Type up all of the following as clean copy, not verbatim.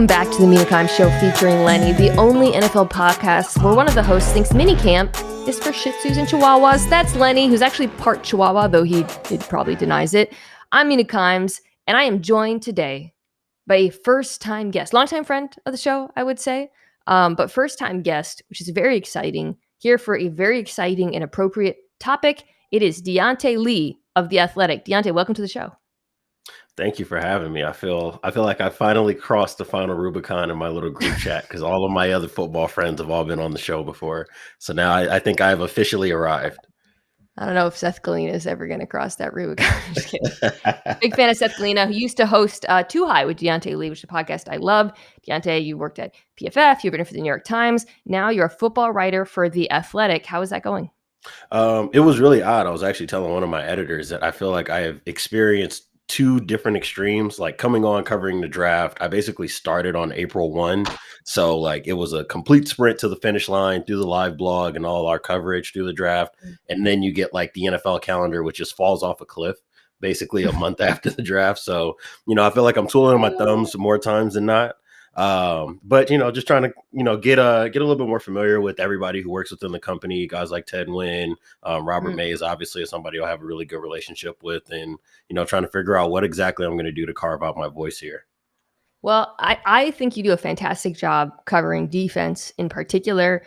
Welcome back to the Mina Kimes Show featuring Lenny, the only NFL podcast where one of the hosts thinks minicamp is for Shih Tzus and Chihuahuas. That's Lenny, who's actually part Chihuahua, though he probably denies it. I'm Mina Kimes, and I am joined today by a first-time guest, longtime friend of the show, I would say, but first-time guest, which is very exciting, here for a very exciting and appropriate topic. It is Diante Lee of The Athletic. Diante, welcome to the show. Thank you for having me. I feel like I finally crossed the final Rubicon in my little group chat because all of my other football friends have all been on the show before. So now I think I've officially arrived. I don't know if Seth Galina is ever going to cross that Rubicon. I'm just kidding. Big fan of Seth Galina, who used to host Too High with Diante Lee, which is a podcast I love. Diante, you worked at PFF, you've written for the New York Times. Now you're a football writer for The Athletic. How is that going? It was really odd. I was actually telling one of my editors that I feel like I have experienced two different extremes, like coming on covering the draft. I basically started on April 1. So like it was a complete sprint to the finish line through the live blog and all our coverage through the draft. And then you get like the NFL calendar, which just falls off a cliff basically a month after the draft. So, I feel like I'm twiddling my thumbs more times than not. But just trying to, get a little bit more familiar with everybody who works within the company, guys like Ted Nguyen, Robert Mays, obviously is somebody I'll have a really good relationship with, and, trying to figure out what exactly I'm going to do to carve out my voice here. Well, I think you do a fantastic job covering defense in particular.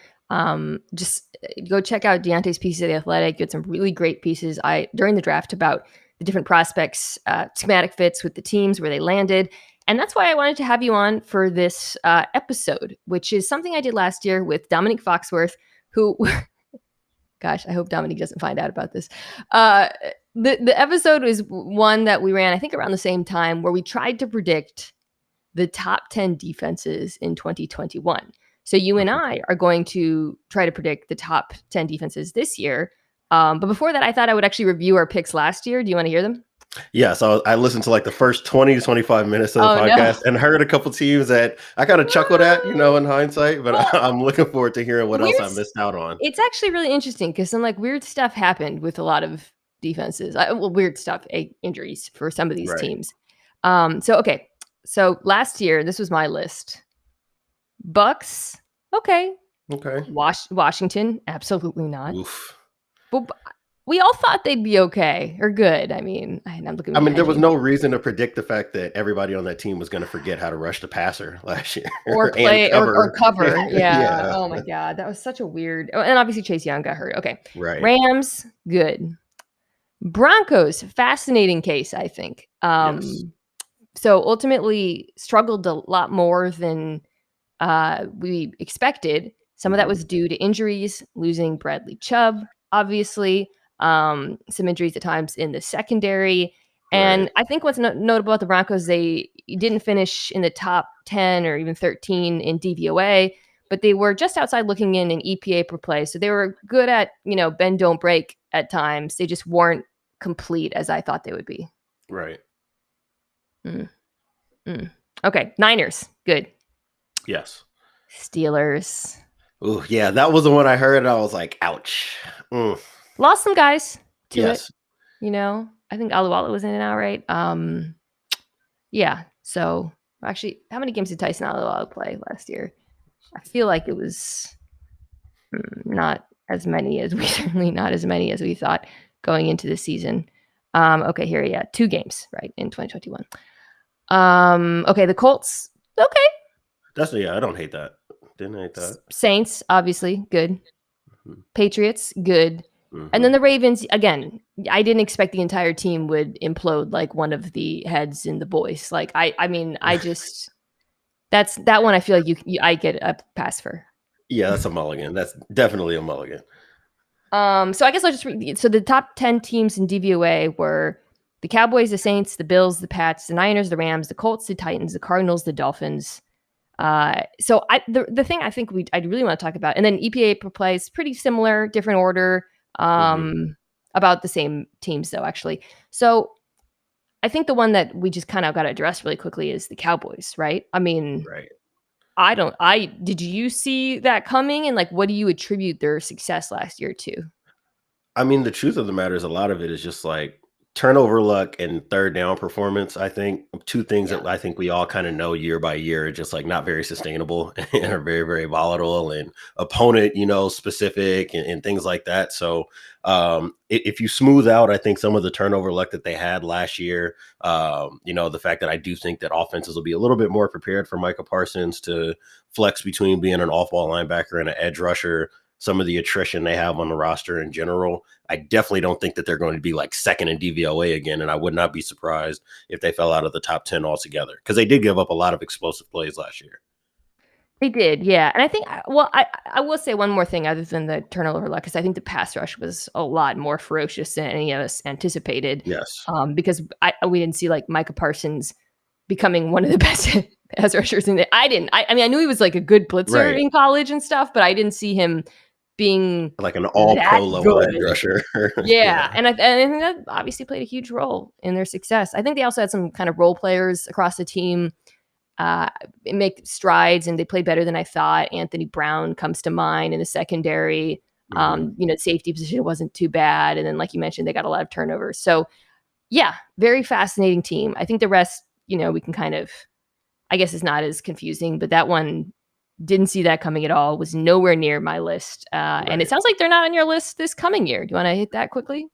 Just go check out Diante's pieces of The Athletic. You had some really great pieces during the draft about the different prospects, schematic fits with the teams, where they landed. And that's why I wanted to have you on for this episode, which is something I did last year with Dominic Foxworth, who, gosh, I hope Dominic doesn't find out about this. The episode was one that we ran, I think, around the same time, where we tried to predict the top 10 defenses in 2021. So you and I are going to try to predict the top 10 defenses this year. But before that, I thought I would actually review our picks last year. Do you want to hear them? Yeah, so I listened to like the first 20 to 25 minutes of the podcast and heard a couple teams that I kind of chuckled at, in hindsight, but I'm looking forward to hearing what else I missed out on. It's actually really interesting because some like weird stuff happened with a lot of defenses. Weird stuff, injuries for some of these teams. So last year, this was my list. Bucks, okay. Washington, absolutely not. Oof. But we all thought they'd be okay or good. I mean, I'm looking. There was no reason to predict the fact that everybody on that team was going to forget how to rush the passer last year, or play or cover. Yeah. Oh my God, that was such a weird. And obviously Chase Young got hurt. Okay. Right. Rams, good. Broncos, fascinating case, I think. Yes. So ultimately struggled a lot more than we expected. Some of that was due to injuries, losing Bradley Chubb, obviously. Some injuries at times in the secondary. And I think what's notable about the Broncos, they didn't finish in the top 10 or even 13 in DVOA, but they were just outside looking in EPA per play. So they were good at, bend, don't break at times. They just weren't complete as I thought they would be. Right. Okay. Niners. Good. Yes. Steelers. Oh, yeah. That was the one I heard and I was like, ouch. Lost some guys to it. I think Aluwala was in and out, right? Yeah. So actually, how many games did Tyson Aluwala play last year? I feel like it was not as many as we thought going into the season. Okay, here, 2 games, right, in 2021. Okay, the Colts, okay. I don't hate that. Didn't hate that. Saints, obviously, good. Patriots, good. And then the Ravens, again, I didn't expect the entire team would implode like one of the heads in The Boys. Like, I just, that's that one I feel like I get a pass for. Yeah, that's a mulligan. That's definitely a mulligan. So I guess I'll just read. So the top 10 teams in DVOA were the Cowboys, the Saints, the Bills, the Pats, the Niners, the Rams, the Colts, the Titans, the Cardinals, the Dolphins. So the thing I think I really want to talk about, and then EPA per play is pretty similar, different order, about the same teams though, actually. So I think the one that we just kind of got to address really quickly is the Cowboys, right? I mean, right. Did you see that coming? And like, what do you attribute their success last year to? I mean, the truth of the matter is a lot of it is just like Turnover luck and third down performance, I think, two things Yeah. that I think we all kind of know year by year, just like not very sustainable and are very, very volatile and opponent, specific and things like that. So if you smooth out, I think some of the turnover luck that they had last year, the fact that I do think that offenses will be a little bit more prepared for Micah Parsons to flex between being an off-ball linebacker and an edge rusher, some of the attrition they have on the roster in general. I definitely don't think that they're going to be like second in DVOA again, and I would not be surprised if they fell out of the top 10 altogether because they did give up a lot of explosive plays last year. They did, yeah, and I think I will say one more thing other than the turnover luck, because I think the pass rush was a lot more ferocious than any of us anticipated, Yes. because we didn't see, like, Micah Parsons becoming one of the best pass rushers in the I mean, I knew he was, like, a good blitzer Right. in college and stuff, but I didn't see him being Like an all that pro level edge good. rusher. Yeah, Yeah. and I think that obviously played a huge role in their success. I think they also had some kind of role players across the team uh, make strides, and they play better than I thought. Anthony Brown comes to mind in the secondary. Hmm. The safety position wasn't too bad, and then, like you mentioned, they got a lot of turnovers. So, yeah, very fascinating team. I think the rest, we can kind of, I guess, is not as confusing, but that one didn't see that coming at all. Was nowhere near my list, and it Right. sounds like they're not on your list this coming year. Do you want to hit that quickly?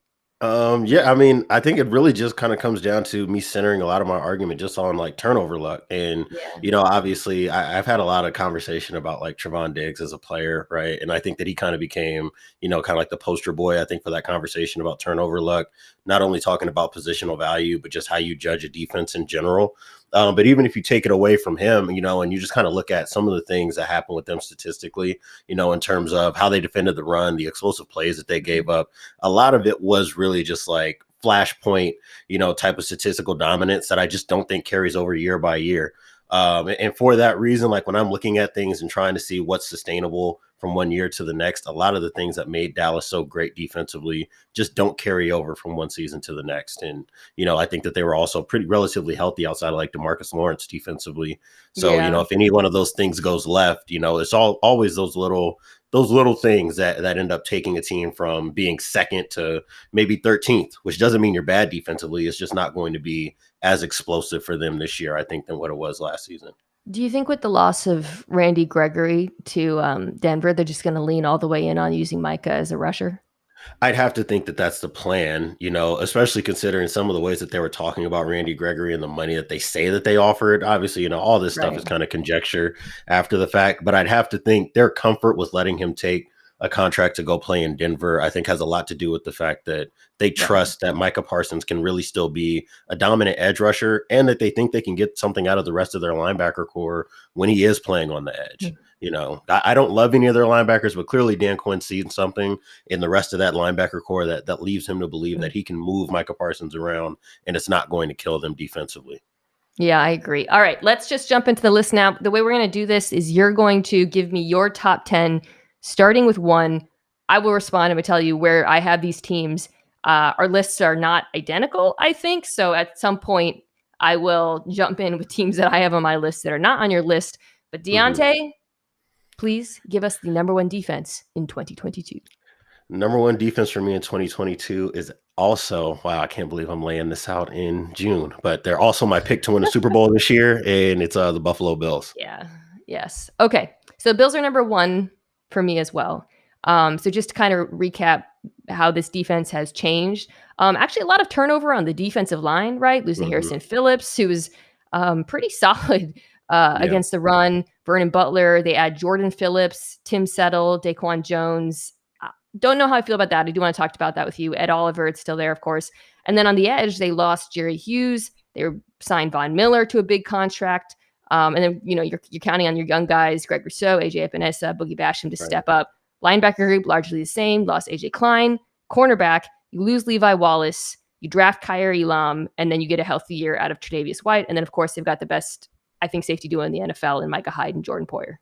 Yeah, I mean, I think it really just kind of comes down to me centering a lot of my argument just on like turnover luck. And, Yeah, obviously I've had a lot of conversation about like Trevon Diggs as a player, right? And I think that he kind of became, kind of like the poster boy, I think, for that conversation about turnover luck, not only talking about positional value, but just how you judge a defense in general. But even if you take it away from him, and you just kind of look at some of the things that happen with them statistically, in terms of how they defended the run, the explosive plays that they gave up, a lot of it was really just like flashpoint, type of statistical dominance that I just don't think carries over year by year. And for that reason, like when I'm looking at things and trying to see what's sustainable from one year to the next, a lot of the things that made Dallas so great defensively just don't carry over from one season to the next. And, I think that they were also pretty relatively healthy outside of like DeMarcus Lawrence defensively. So, yeah. if any one of those things goes left, it's always those little things that end up taking a team from being second to maybe 13th, which doesn't mean you're bad defensively. It's just not going to be as explosive for them this year, I think, than what it was last season. Do you think with the loss of Randy Gregory to Denver, they're just going to lean all the way in on using Micah as a rusher? I'd have to think that that's the plan, especially considering some of the ways that they were talking about Randy Gregory and the money that they say that they offered. Obviously, all this stuff Right. is kind of conjecture after the fact, but I'd have to think their comfort with letting him take a contract to go play in Denver, I think has a lot to do with the fact that they Right. trust that Micah Parsons can really still be a dominant edge rusher and that they think they can get something out of the rest of their linebacker core when he is playing on the edge. I don't love any of their linebackers, but clearly Dan Quinn sees something in the rest of that linebacker core that leaves him to believe that he can move Micah Parsons around and it's not going to kill them defensively. Yeah, I agree. All right, let's just jump into the list now. The way we're going to do this is you're going to give me your top 10, starting with one. I will respond and tell you where I have these teams. Our lists are not identical, I think. So at some point, I will jump in with teams that I have on my list that are not on your list. But Mhm. Diante, please give us the number one defense in 2022. Number one defense for me in 2022 is also, wow, I can't believe I'm laying this out in June, but they're also my pick to win the Super Bowl this year, and it's the Buffalo Bills. Yeah. Yes. Okay. So Bills are number one for me as well. So just to kind of recap how this defense has changed. Actually, a lot of turnover on the defensive line, right? Losing Mhm. Harrison Phillips, who was pretty solid Yeah, against the run. Vernon Butler. They add Jordan Phillips, Tim Settle, Daquan Jones. Don't know how I feel about that. I do want to talk about that with you. Ed Oliver, it's still there, of course. And then on the edge, they lost Jerry Hughes. They signed Von Miller to a big contract. And then, you're counting on your young guys, Greg Rousseau, AJ Epinesa, Boogie Basham to right. step up. Linebacker group, largely the same. Lost AJ Klein. Cornerback, you lose Levi Wallace. You draft Kyer Elam, and then you get a healthy year out of Tre'Davious White. And then, of course, they've got the best, I think, safety duo in the NFL in Micah Hyde and Jordan Poyer.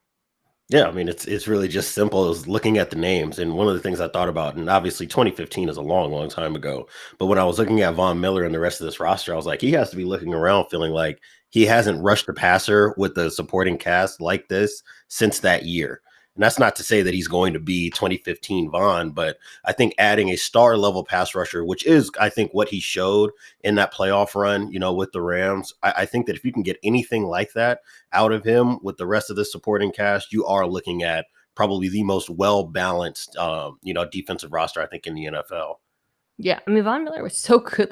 Yeah, I mean, it's really just simple. It was looking at the names, and one of the things I thought about, and obviously 2015 is a long, long time ago. But when I was looking at Von Miller and the rest of this roster, I was like, he has to be looking around, feeling like he hasn't rushed a passer with the supporting cast like this since that year. And that's not to say that he's going to be 2015 Vaughn, but I think adding a star level pass rusher, which is, I think, what he showed in that playoff run, with the Rams, I think that if you can get anything like that out of him with the rest of the supporting cast, you are looking at probably the most well-balanced, defensive roster, I think, in the NFL. Yeah, I mean, Von Miller was so good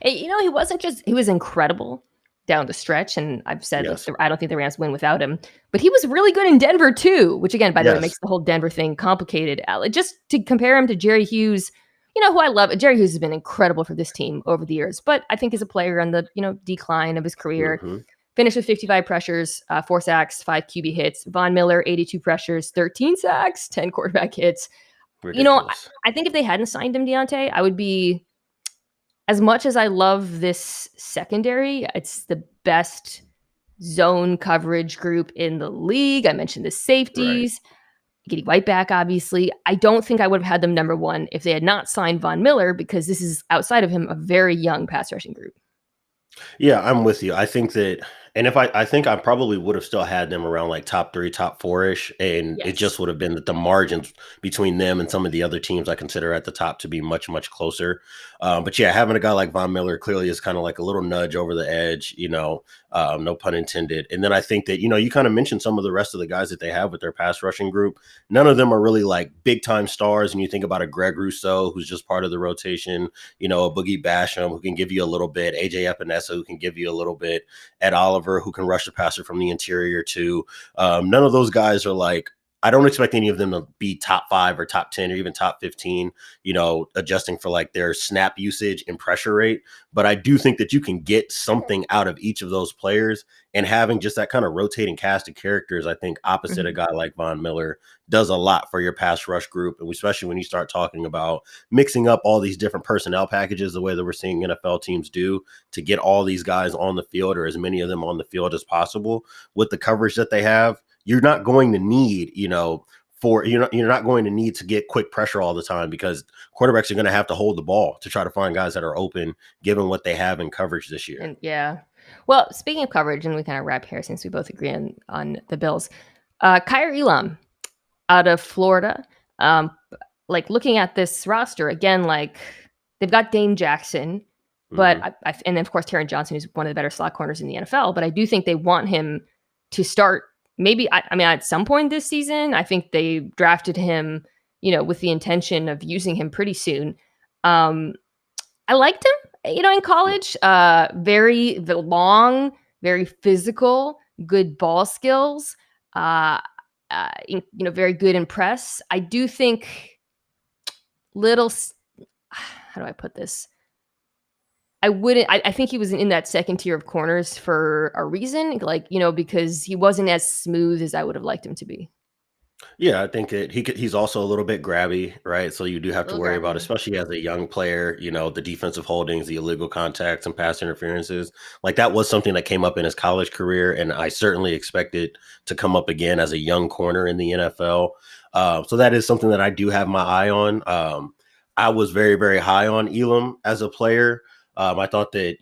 he wasn't just, he was incredible down the stretch. And I've said, look, Yes. I don't think the Rams win without him, but he was really good in Denver too, which again, by the way, Yes. makes the whole Denver thing complicated. Just to compare him to Jerry Hughes, who I love. Jerry Hughes has been incredible for this team over the years, but I think as a player on the, decline of his career, Mm-hmm. finished with 55 pressures, 4 sacks, 5 QB hits. Von Miller, 82 pressures, 13 sacks, 10 quarterback hits. Ridiculous. I think if they hadn't signed him, Diante, I would be, as much as I love this secondary, it's the best zone coverage group in the league. I mentioned the Right. safeties, getting White back, obviously. I don't think I would have had them number one if they had not signed Von Miller, because this is, outside of him, a very young pass rushing group. Yeah, I'm with you. I think that, and if I think I probably would have still had them around like top 3, top 4-ish, and it Yes. just would have been that the margins between them and some of the other teams I consider at the top to be much, much closer. But yeah, having a guy like Von Miller clearly is kind of like a little nudge over the edge, no pun intended. And then I think that, you kind of mentioned some of the rest of the guys that they have with their pass rushing group. None of them are really like big time stars. And you think about a Greg Rousseau, who's just part of the rotation, a Boogie Basham, who can give you a little bit, AJ Epinesa, who can give you a little bit, Ed Oliver, who can rush the passer from the interior too. None of those guys are like, I don't expect any of them to be top 5 or top 10 or even top 15, adjusting for like their snap usage and pressure rate. But I do think that you can get something out of each of those players, and having just that kind of rotating cast of characters, I think opposite a guy like Von Miller does a lot for your pass rush group. And especially when you start talking about mixing up all these different personnel packages, the way that we're seeing NFL teams do, to get all these guys on the field, or as many of them on the field as possible with the coverage that they have. You're not going to need, you're not going to need to get quick pressure all the time, because quarterbacks are going to have to hold the ball to try to find guys that are open, given what they have in coverage this year. And yeah. Well, speaking of coverage, and we kind of wrap here since we both agree on the Bills, Kyer Elam out of Florida, like looking at this roster again, like they've got Dane Jackson, but and then of course Taron Johnson, who's one of the better slot corners in the NFL. But I do think they want him to start. Maybe I mean at some point this season. I think they drafted him, with the intention of using him pretty soon. I liked him, in college. Very long, very physical, good ball skills. Very good in press. I do think how do I put this? I think he was in that second tier of corners for a reason, because he wasn't as smooth as I would have liked him to be. Yeah, I think that he's also a little bit grabby, right? So you do have A to little worry about, grabby. especially as a young player, the defensive holdings, the illegal contacts and pass interferences. Like that was something that came up in his college career, and I certainly expect it to come up again as a young corner in the NFL. So that is something that I do have my eye on. I was very, very high on Elam as a player. I thought that,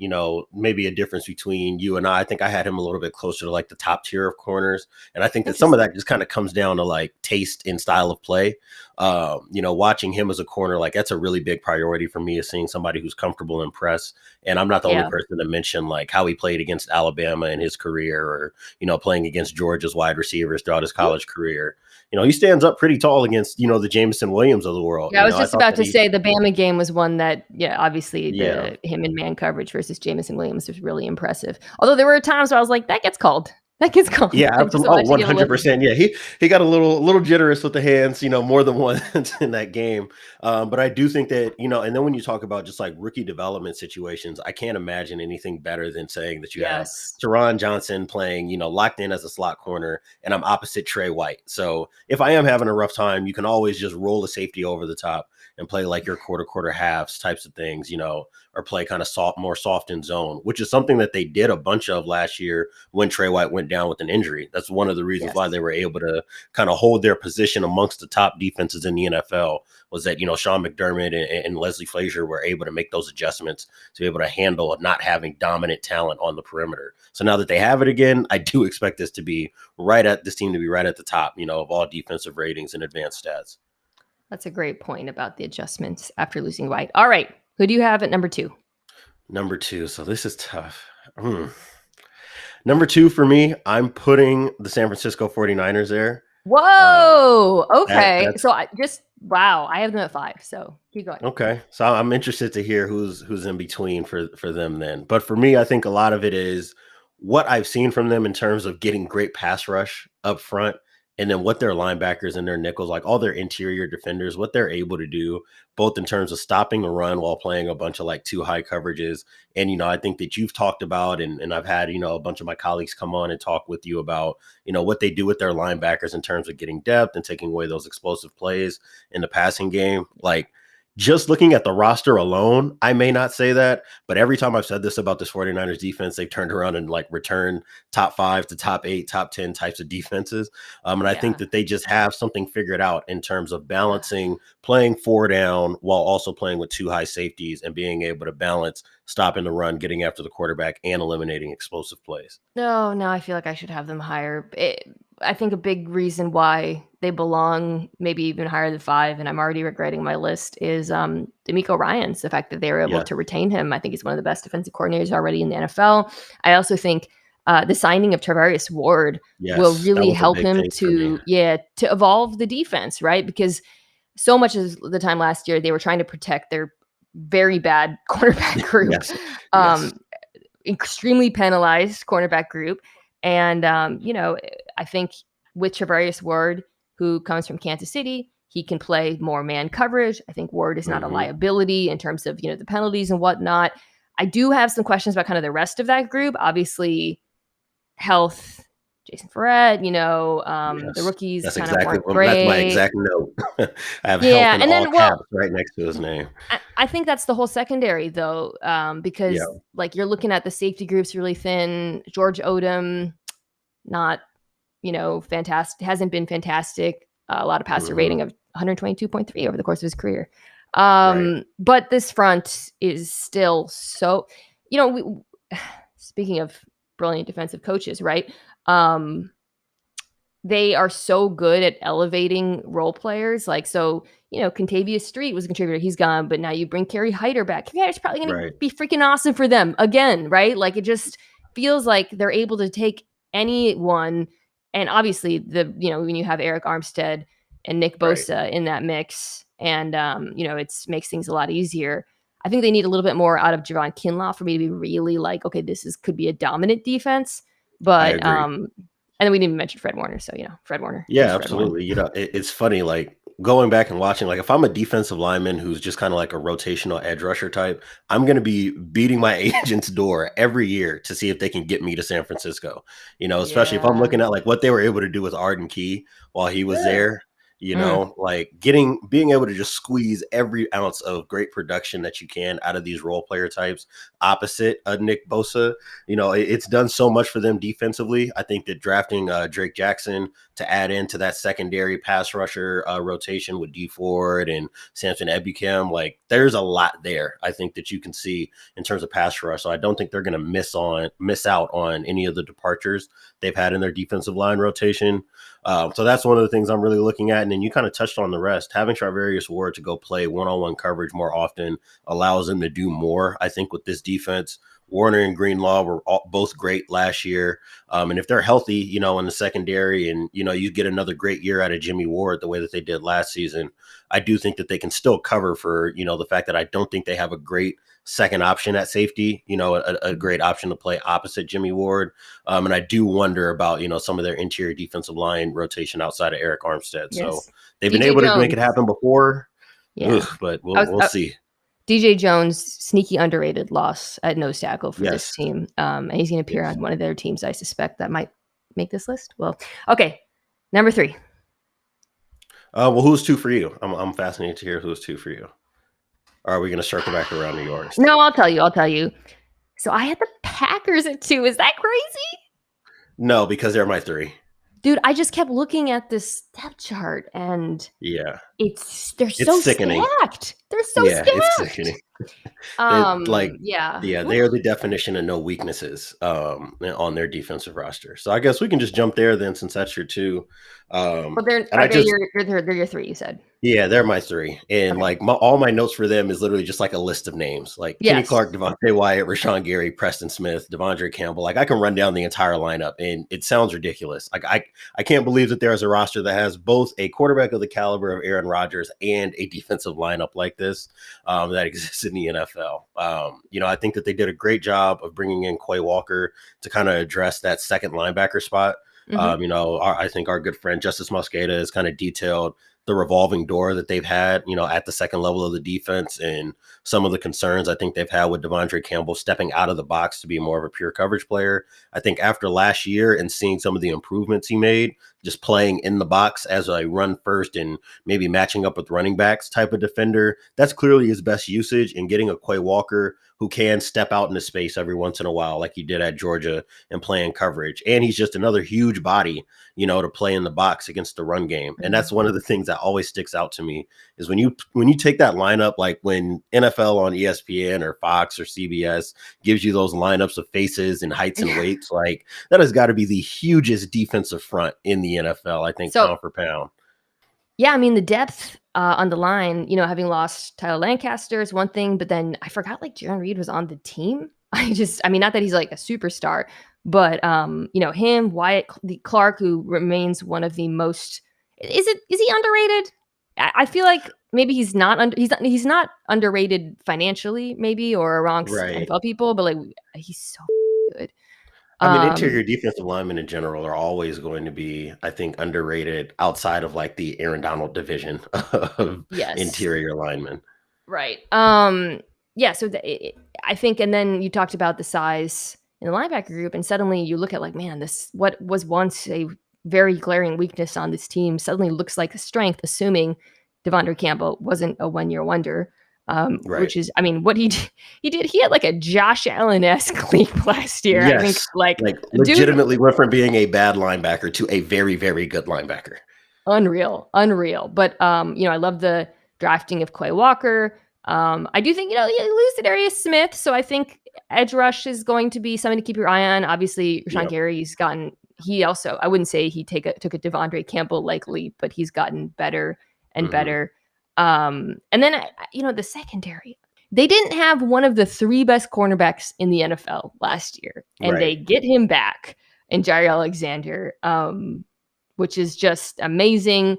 maybe a difference between you and I think I had him a little bit closer to like the top tier of corners. And I think that some of that just kind of comes down to like taste and style of play. Watching him as a corner, like that's a really big priority for me, is seeing somebody who's comfortable in press. And I'm not the only person to mention like how he played against Alabama in his career, or, playing against Georgia's wide receivers throughout his college career. He stands up pretty tall against, the Jameson Williams of the world. Yeah, I was just about to say the Bama game was one that, obviously him in man coverage versus Jameson Williams was really impressive. Although there were times where I was like, that gets called. That gets called. Yeah, absolutely. 100%. Yeah, he got a little generous with the hands, more than once in that game. But I do think that, and then when you talk about just like rookie development situations, I can't imagine anything better than saying that you have Taron Johnson playing, locked in as a slot corner, and I'm opposite Trey White. So if I am having a rough time, you can always just roll a safety over the top and play like your quarter halves types of things, or play kind of more soft in zone, which is something that they did a bunch of last year when Trey White went down with an injury. That's one of the reasons why Yes. they were able to kind of hold their position amongst the top defenses in the NFL, was that, Sean McDermott and Leslie Frazier were able to make those adjustments to be able to handle not having dominant talent on the perimeter. So now that they have it again, I do expect this team to be right at the top, of all defensive ratings and advanced stats. That's a great point about the adjustments after losing White. All right. Who do you have at number 2? Number 2. So this is tough. Number 2 for me, I'm putting the San Francisco 49ers there. Whoa. Okay. That's So I have them at 5. So keep going. okay. So I'm interested to hear who's in between for them then. But for me, I think a lot of it is what I've seen from them in terms of getting great pass rush up front, and then what their linebackers and their nickels, like all their interior defenders, what they're able to do, both in terms of stopping the run while playing a bunch of like too high coverages. And, I think that you've talked about, and I've had, a bunch of my colleagues come on and talk with you about, what they do with their linebackers in terms of getting depth and taking away those explosive plays in the passing game. Like, just looking at the roster alone, I may not say that, but every time I've said this about this 49ers defense, they've turned around and like returned top 5 to top 8, top 10 types of defenses. And I think that they just have something figured out in terms of balancing playing 4 down while also playing with 2 high safeties and being able to balance stopping the run, getting after the quarterback, and eliminating explosive plays. No, I feel like I should have them higher. I think a big reason why they belong maybe even higher than 5, and I'm already regretting my list, is D'Amico Ryans. The fact that they were able to retain him, I think he's one of the best defensive coordinators already in the NFL. I also think the signing of Tarvarius Ward will really help him to evolve the defense, right? Because so much of the time last year, they were trying to protect their very bad cornerback group. Extremely penalized cornerback group. And, I think with Tarvarius Ward, who comes from Kansas City, he can play more man coverage. I think Ward is not a liability in terms of, the penalties and whatnot. I do have some questions about kind of the rest of that group. Obviously, health, Jason Verrett, the rookies that's kind exactly, of weren't great. That's my exact note. I have health in all caps right next to his name. I think that's the whole secondary, though, because like you're looking at the safety groups really thin. George Odom, not, fantastic, hasn't been fantastic. A lot of passer rating of 122.3 over the course of his career. But this front is still so, speaking of brilliant defensive coaches, right? They are so good at elevating role players. Like, so, Contavious Street was a contributor. He's gone, but now you bring Kerry Hyder back. Kerry Hyder's probably going to be freaking awesome for them again, right? Like, it just feels like they're able to take anyone. And obviously, when you have Eric Armstead and Nick Bosa in that mix, and, it makes things a lot easier. I think they need a little bit more out of Javon Kinlaw for me to be really like, okay, could be a dominant defense. But, and then we didn't even mention Fred Warner. So, Fred Warner. Yeah, absolutely. It's funny, like going back and watching, like if I'm a defensive lineman who's just kind of like a rotational edge rusher type, I'm going to be beating my agent's door every year to see if they can get me to San Francisco, especially if I'm looking at like what they were able to do with Arden Key while he was there. Like being able to just squeeze every ounce of great production that you can out of these role player types opposite Nick Bosa. It's done so much for them defensively. I think that drafting Drake Jackson to add into that secondary pass rusher rotation with D Ford and Samson Ebukam, like there's a lot there. I think that you can see in terms of pass rush. So I don't think they're going to miss out on any of the departures they've had in their defensive line rotation. So that's one of the things I'm really looking at. And then you kind of touched on the rest. Having Charvarius Ward to go play one-on-one coverage more often allows them to do more. I think with this defense, Warner and Greenlaw were both great last year. And if they're healthy, in the secondary and, you get another great year out of Jimmy Ward the way that they did last season, I do think that they can still cover for, the fact that I don't think they have a great second option at safety, a great option to play opposite Jimmy Ward. And I do wonder about, some of their interior defensive line rotation outside of Eric Armstead. Yes. So they've been able to make it happen before, but we'll see. DJ Jones, sneaky underrated loss at nose tackle for this team. And he's going to appear on one of their teams, I suspect, that might make this list. Well, okay. Number 3. Well, who's 2 for you? I'm fascinated to hear who's 2 for you. Or are we going to circle back around to yours? No, I'll tell you. So I had the Packers at 2. Is that crazy? No, because they're my three. Dude, I just kept looking at this depth chart and Yeah, they're it's so sickening. stacked. They're so Yeah, it's stacked. sickening. That like, Yeah. yeah, they Oof. are the definition of no weaknesses on their defensive roster. So I guess we can just jump there then, since that's your two. Well, And I just they're your 3, you said. Yeah, they're my 3, and, Okay. like, all my notes for them is literally just, like, a list of names, like Kenny Yes. Clark, Devontae Wyatt, Rashawn Gary, Preston Smith, Devondre Campbell, like, I can run down the entire lineup, and it sounds ridiculous. Like, I can't believe that there is a roster that has both a quarterback of the caliber of Aaron Rodgers and a defensive lineup like this, that exists in the NFL. I think that they did a great job of bringing in Quay Walker to kinda address that second linebacker spot. Mhm. I think our good friend Justice Mosqueda has kinda detailed the revolving door that they've had, at the second level of the defense, and some of the concerns I think they've had with Devondre Campbell stepping out of the box to be more of a pure coverage player. I think after last year and seeing some of the improvements he made, just playing in the box as a run first and maybe matching up with running backs type of defender, that's clearly his best usage. And getting a Quay Walker who can step out into space every once in a while, like he did at Georgia, and playing coverage. And he's just another huge body, to play in the box against the run game. And Mhm. that's one of the things that always sticks out to me is when you take that lineup, like when NFL on ESPN or Fox or CBS gives you those lineups of faces and heights and weights, like that has got to be the hugest defensive front in the NFL, I think, So, pound for pound. yeah, I mean, the depth, on the line, having lost Tyler Lancaster is one thing, but then I forgot, like, Jarran Reed was on the team. I mean, not that he's, like, a superstar, but, him, Wyatt Clark, who remains one of the most is he underrated? I feel like maybe he's not underrated financially maybe or amongst Right. NFL people, but, like, he's so good. I mean, Um, interior defensive linemen in general are always going to be, I think, underrated outside of like the Aaron Donald division of yes. interior linemen. Right. Yeah, so I think and then you talked about the size in the linebacker group and suddenly you look at like, man, this what was once a very glaring weakness on this team suddenly looks like a strength, assuming Devondre Campbell wasn't a one-year wonder. Right. Which is, I mean, what he had like a Josh Allen-esque leap last year. I think Yes. like Like dude legitimately went from being a bad linebacker to a very, very good linebacker. unreal, unreal. But I love the drafting of Quay Walker. I do think you lose to Darius Smith, so I think edge rush is going to be something to keep your eye on. Obviously, Rashawn Yep. Gary's gotten. He also, I wouldn't say he took a Devondre Campbell like leap, but he's gotten better and Hmm. better. And then the secondary. They didn't have one of the 3 best cornerbacks in the NFL last year, and Right. they get him back in Jair Alexander. Which is just amazing.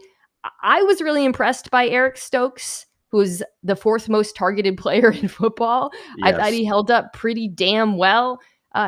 I was really impressed by Eric Stokes, who's the 4th most targeted player in football. I thought Yes. he held up pretty damn well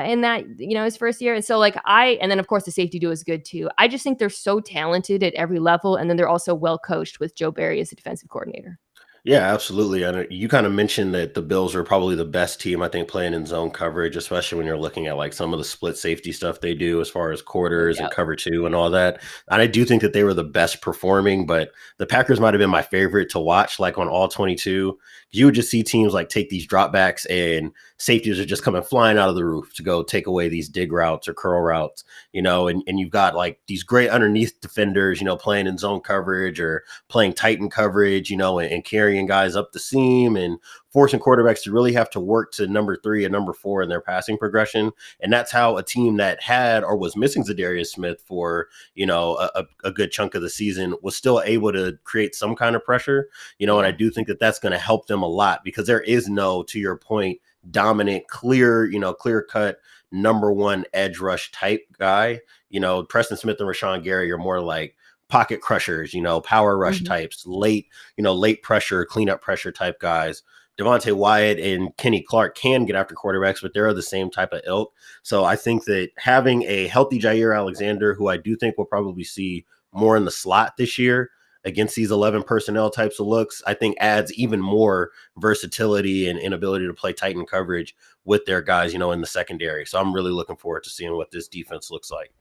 in that, his first year. And so, like, and then of course the safety duo is good too. I just think they're so talented at every level, and then they're also well coached with Joe Barry as the defensive coordinator. Yeah, absolutely. And you kind of mentioned that the Bills are probably the best team, I think, playing in zone coverage, especially when you're looking at like some of the split safety stuff they do as far as quarters and Yeah. cover two and all that. And I do think that they were the best performing, but the Packers might have been my favorite to watch, like on all 22. You would just see teams like take these dropbacks and safeties are just coming flying out of the roof to go take away these dig routes or curl routes, and you've got like these great underneath defenders, playing in zone coverage or playing Titan coverage, and carrying guys up the seam and forcing quarterbacks to really have to work to number 3 and number 4 in their passing progression. And that's how a team that had or was missing Zadarius Smith for, a good chunk of the season was still able to create some kind of pressure, and I Yeah. do think that that's going to help them a lot because there is no, to your point, dominant, clear cut number 1 edge rush type guy. Preston Smith and Rashawn Gary are more like pocket crushers, power rush Mhm. types, late pressure, cleanup pressure type guys. Devontae Wyatt and Kenny Clark can get after quarterbacks, but they're the same type of ilk. So I think that having a healthy Jair Alexander, who I do think we'll probably see more in the slot this year against these 11 personnel types of looks, I think adds even more versatility and inability to play tight end coverage with their guys, in the secondary. So I'm really looking forward to seeing what this defense looks like.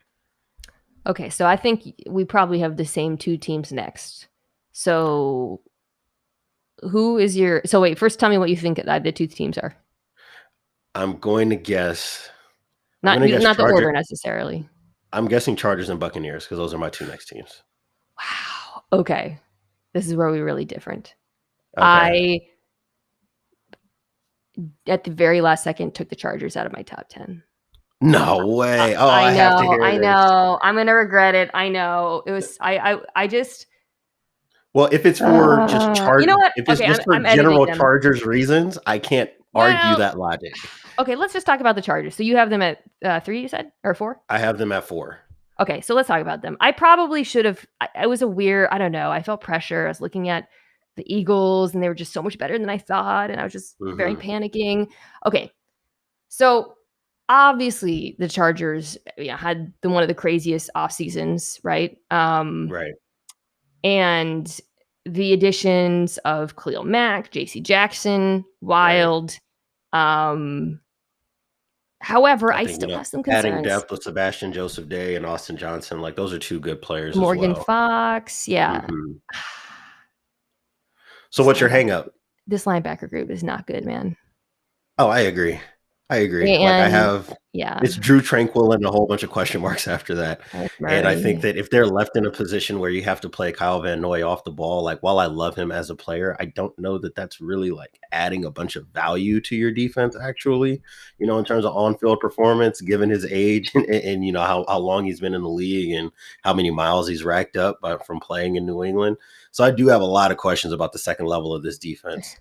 Okay, so I think we probably have the same 2 teams next. So so wait, first tell me what you think the 2 teams are. I'm going to guess. I'm Not going to guess not the Charger. order necessarily. I'm guessing Chargers and Buccaneers because those are my two next teams. Wow. Okay. This is where we're really different. Okay. I, at the very last second, took the Chargers out of my top 10. No way. Oh, I I have to know. hear I this. know. I'm going to regret it. I know. It was, I just, Well, if it's for just you know what? if it's Okay. just for I'm editing general them. Chargers reasons, I can't argue Well, that logic. okay. Let's just talk about the Chargers. So you have them at 3, you said, or 4? I have them at 4. Okay. So let's talk about them. I probably should have, I was a weird, I don't know. I felt pressure. I was looking at the Eagles and they were just so much better than I thought. And I was just very Mhm. panicking. Okay. So obviously the Chargers had one of the craziest off seasons, right? Right. And the additions of Khalil Mack, JC Jackson, Right. Wild. However, I I think, still have some adding concerns. depth with Sebastian Joseph Day and Austin Johnson, like, those are 2 good players as Morgan well. Fox, yeah. Mhm. So what's your hang up? This linebacker group is not good, man. Oh, I agree. Like, I And have yeah, it's Drew Tranquill and a whole bunch of question marks after that. And I think Murray. that if they're left in a position where you have to play Kyle Van Noy off the ball, like, while I love him as a player, I don't know that that's really, like, adding a bunch of value to your defense actually, in terms of on-field performance, given his age and how long he's been in the league and how many miles he's racked up from playing in New England. So I do have a lot of questions about the second level of this defense.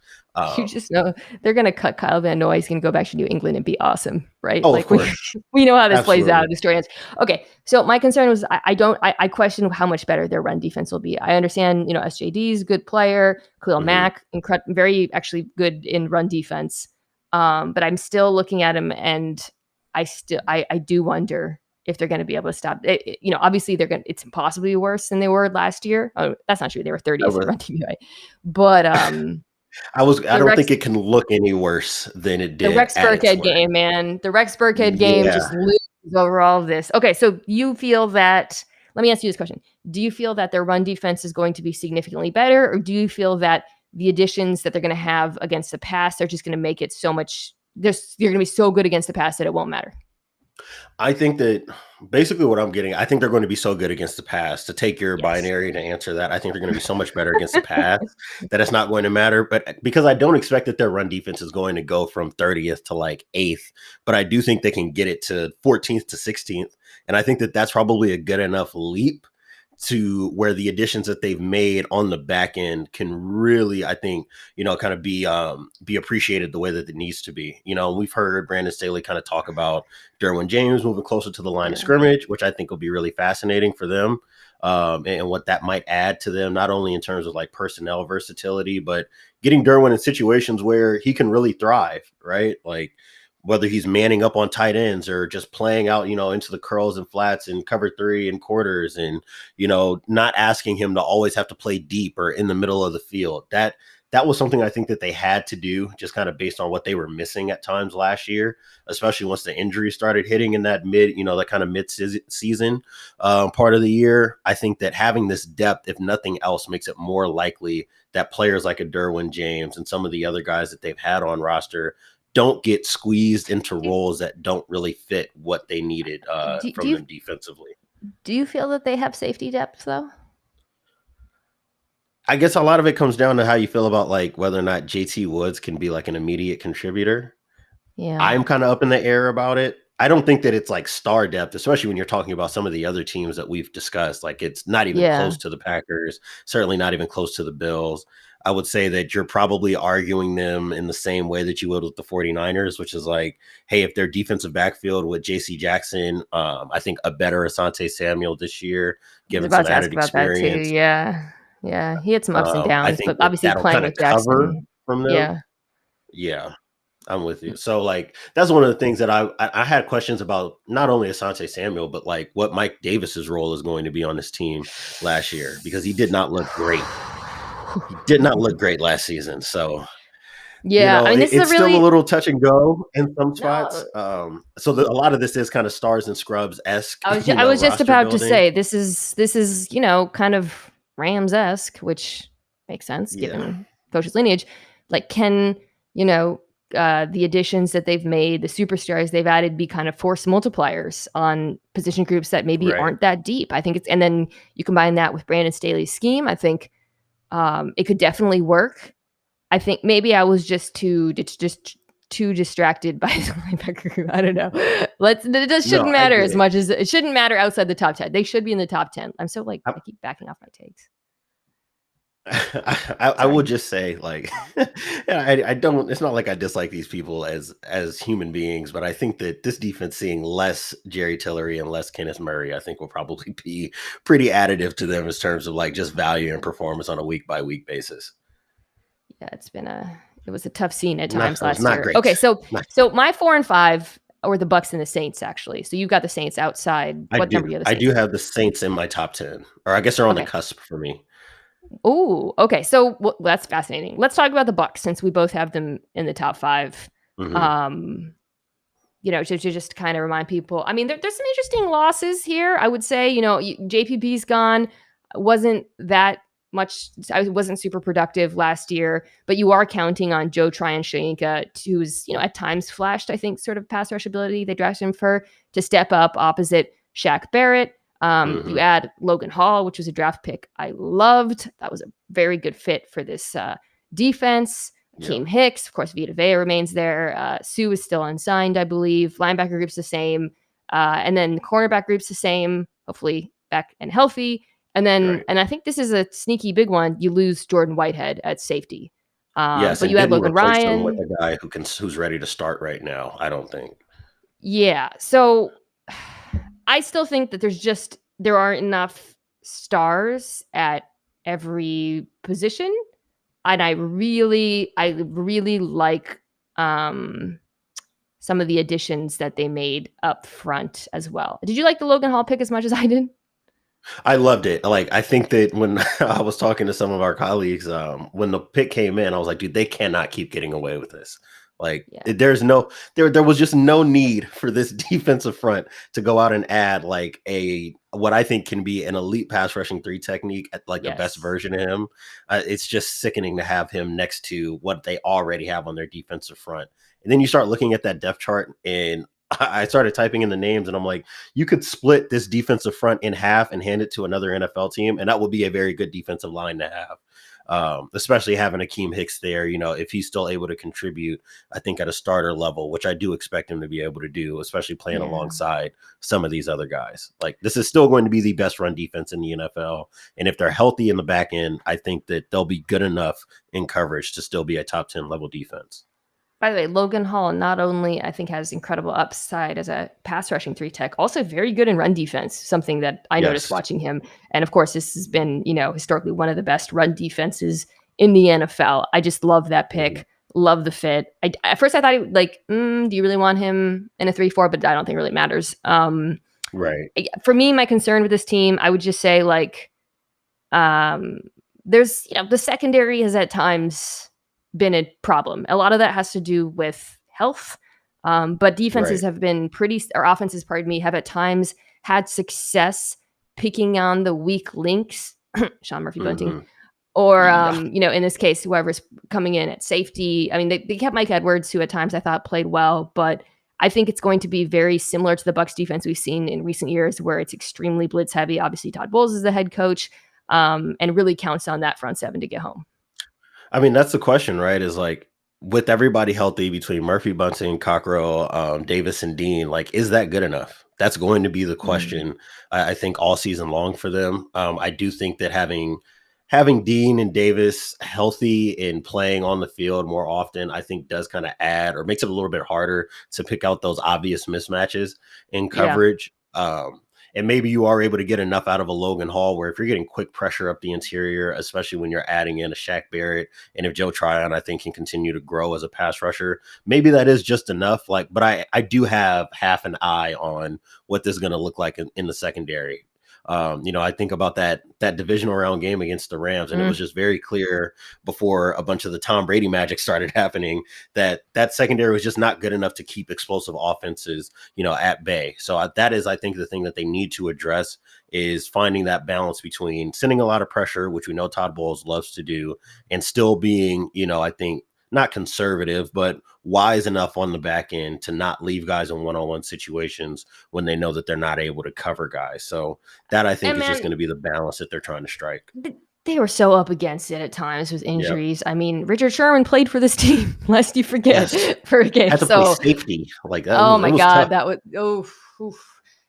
You just know they're going to cut Kyle Van Noy. He's going to go back to New England and be awesome, right? Oh, Like of course. we know how this plays out. Absolutely. The story ends. Okay, so my concern was I question how much better their run defense will be. I understand, SJD is a good player. Khalil Mhm. Mack, very actually good in run defense. But I'm still looking at him, and I do wonder if they're going to be able to stop. Obviously it's impossibly worse than they were last year. Oh, that's not true. They were 30th in run DVI, but I the don't Rex think it can look any worse than it the did Rex at its Burkhead worst. game, man. The Rex Burkhead game Yeah. just loses over all of this. Okay, so you feel that let me ask you this question. Do you feel that their run defense is going to be significantly better, or do you feel that the additions that they're going to have against the pass are just going to make it so much you're going to be so good against the pass that it won't matter? I think that basically what I'm getting, I think they're going to be so good against the pass. To take your Yes. binary to answer that, I think they're going to be so much better against the pass that it's not going to matter. But because I don't expect that their run defense is going to go from 30th to like 8th, but I do think they can get it to 14th to 16th. And I think that that's probably a good enough leap to where the additions that they've made on the back end can really, I think, kind of be appreciated the way that it needs to be. We've heard Brandon Staley kind of talk about Derwin James moving closer to the line of scrimmage, which I think will be really fascinating for them. And what that might add to them, not only in terms of like personnel versatility, but getting Derwin in situations where he can really thrive, right? Like, whether he's manning up on tight ends or just playing out, into the curls and flats and cover 3 and quarters and, not asking him to always have to play deep or in the middle of the field. That was something I think that they had to do just kind of based on what they were missing at times last year, especially once the injuries started hitting in that that kind of mid-season part of the year. I think that having this depth, if nothing else, makes it more likely that players like a Derwin James and some of the other guys that they've had on roster don't get squeezed into roles that don't really fit what they needed from them defensively. Do you feel that they have safety depth though? I guess a lot of it comes down to how you feel about like whether or not JT Woods can be like an immediate contributor. Yeah. I'm kind of up in the air about it. I don't think that it's like star depth, especially when you're talking about some of the other teams that we've discussed. Like, it's not even close to the Packers, certainly not even close to the Bills. I would say that you're probably arguing them in the same way that you would with the 49ers, which is like, hey, if their defensive backfield with JC Jackson, I think a better Asante Samuel this year, given some added experience. Yeah. Yeah. He had some ups and I downs, think but that obviously that'll playing kind of with cover Jackson. from them. Yeah. Yeah. I'm with you. So like that's one of the things that I had questions about, not only Asante Samuel, but like what Mike Davis's role is going to be on this team last year, because he did not look great. He did not look great last season. So yeah, I mean, this is it's still a little touch and go in some spots. No. So a lot of this is kind of stars and scrubs esque. I was just about building. to say this is kind of Rams-esque, which makes sense given coach's lineage. Like, can the additions that they've made, the superstars they've added, be kind of force multipliers on position groups that maybe Right. aren't that deep. I think and then you combine that with Brandon Staley's scheme. I think it could definitely work. I think maybe I was just too distracted by the linebacker group. I don't know. It just No, shouldn't I matter get as it. much as it shouldn't matter outside the top 10. They should be in the top 10. I'm so I keep backing off my takes. I Sorry. would just say like I don't, it's not like I dislike these people as human beings, but I think that this defense seeing less Jerry Tillery and less Kenneth Murray, I think will probably be pretty additive to them in terms of like just value and performance on a week by week basis. Yeah, it was a tough scene at Not, times it was last not year. great. Okay, so Not, my 4 and 5 were the Bucks and the Saints actually. So you've got the Saints outside. What number do you have the I Saints do at? have the Saints in my top 10, or I guess they're on the Okay. cusp for me. Oh, okay. So that's fascinating. Let's talk about the Bucks since we both have them in the top 5. Hmm. Um, to just kind of remind people. I mean, there's some interesting losses here. I would say, JPP's gone. Wasn't that much. I wasn't super productive last year, but you are counting on Joe Tryon-Shoyinka, who's at times flashed, I think, sort of pass rush ability. They drafted him to step up opposite Shaq Barrett. You Hmm. add Logan Hall, which was a draft pick I loved. That was a very good fit for this defense. Yeah. Keem Hicks, of course, Vita Vea remains there. Sue is still unsigned, I believe. Linebacker group's the same. And then the cornerback group's the same, hopefully back and healthy. And then, Right. and I think this is a sneaky big one, you lose Jordan Whitehead at safety. Yes, But and you had didn't Logan replace him with Ryan. a guy who's ready to start right now, I don't think. Yeah. So I still think that there aren't enough stars at every position. And I really like some of the additions that they made up front as well. Did you like the Logan Hall pick as much as I did? I loved it. Like, I think that when I was talking to some of our colleagues, when the pick came in, I was like, dude, they cannot keep getting away with this. Like, Yeah. there was just no need for this defensive front to go out and add like what I think can be an elite pass rushing 3 technique at like the best Yes. version of him. It's just sickening to have him next to what they already have on their defensive front. And then you start looking at that depth chart, and I started typing in the names, and I'm like, you could split this defensive front in half and hand it to another NFL team, and that would be a very good defensive line to have. Especially having Akeem Hicks there, if he's still able to contribute, I think at a starter level, which I do expect him to be able to do, especially playing Yeah. alongside some of these other guys. Like, this is still going to be the best run defense in the NFL. And if they're healthy in the back end, I think that they'll be good enough in coverage to still be a top 10 level defense. By the way, Logan Hall not only I think has incredible upside as a pass rushing 3 tech, also very good in run defense, something that I noticed Yes. watching him. And of course, this has been, historically one of the best run defenses in the NFL. I just love that pick. Mhm. Love the fit. At first I thought do you really want him in a 3-4? But I don't think it really matters. Right. For me, my concern with this team, I would just say there's, the secondary has at times been a problem. A lot of that has to do with health. But defenses Right. have been or offenses, pardon me, have at times had success picking on the weak links, Sean Murphy Bunting, Hmm. or, Yeah. in this case, whoever's coming in at safety. I mean, they kept Mike Edwards, who at times I thought played well, but I think it's going to be very similar to the Bucs defense we've seen in recent years, where it's extremely blitz heavy. Obviously, Todd Bowles is the head coach, and really counts on that front seven to get home. I mean, that's the question, right? Is like, with everybody healthy between Murphy, Bunting, Cockrell, Davis, and Dean, like, is that good enough? That's going to be the question. I think all season long for them. I do think that having Dean and Davis healthy and playing on the field more often, I think does kind of add or makes it a little bit harder to pick out those obvious mismatches in Yeah. coverage. And maybe you are able to get enough out of a Logan Hall where if you're getting quick pressure up the interior, especially when you're adding in a Shaq Barrett, and if Joe Tryon, I think, can continue to grow as a pass rusher, maybe that is just enough. Like, but I do have half an eye on what this is going to look like in the secondary. I think about that divisional round game against the Rams, and it was just very clear before a bunch of the Tom Brady magic started happening that secondary was just not good enough to keep explosive offenses, at bay. So that is, I think, the thing that they need to address is finding that balance between sending a lot of pressure, which we know Todd Bowles loves to do, and still being, I think, not conservative, but wise enough on the back end to not leave guys in one-on-one situations when they know that they're not able to cover guys. So that I think And is just man, going to be the balance that they're trying to strike. they were so up against it at times with Yep. injuries. I mean, Richard Sherman played for this team, lest you forget, Yes. for a game. Had to play So, safety. Like that oh was, my it was God, tough. that was,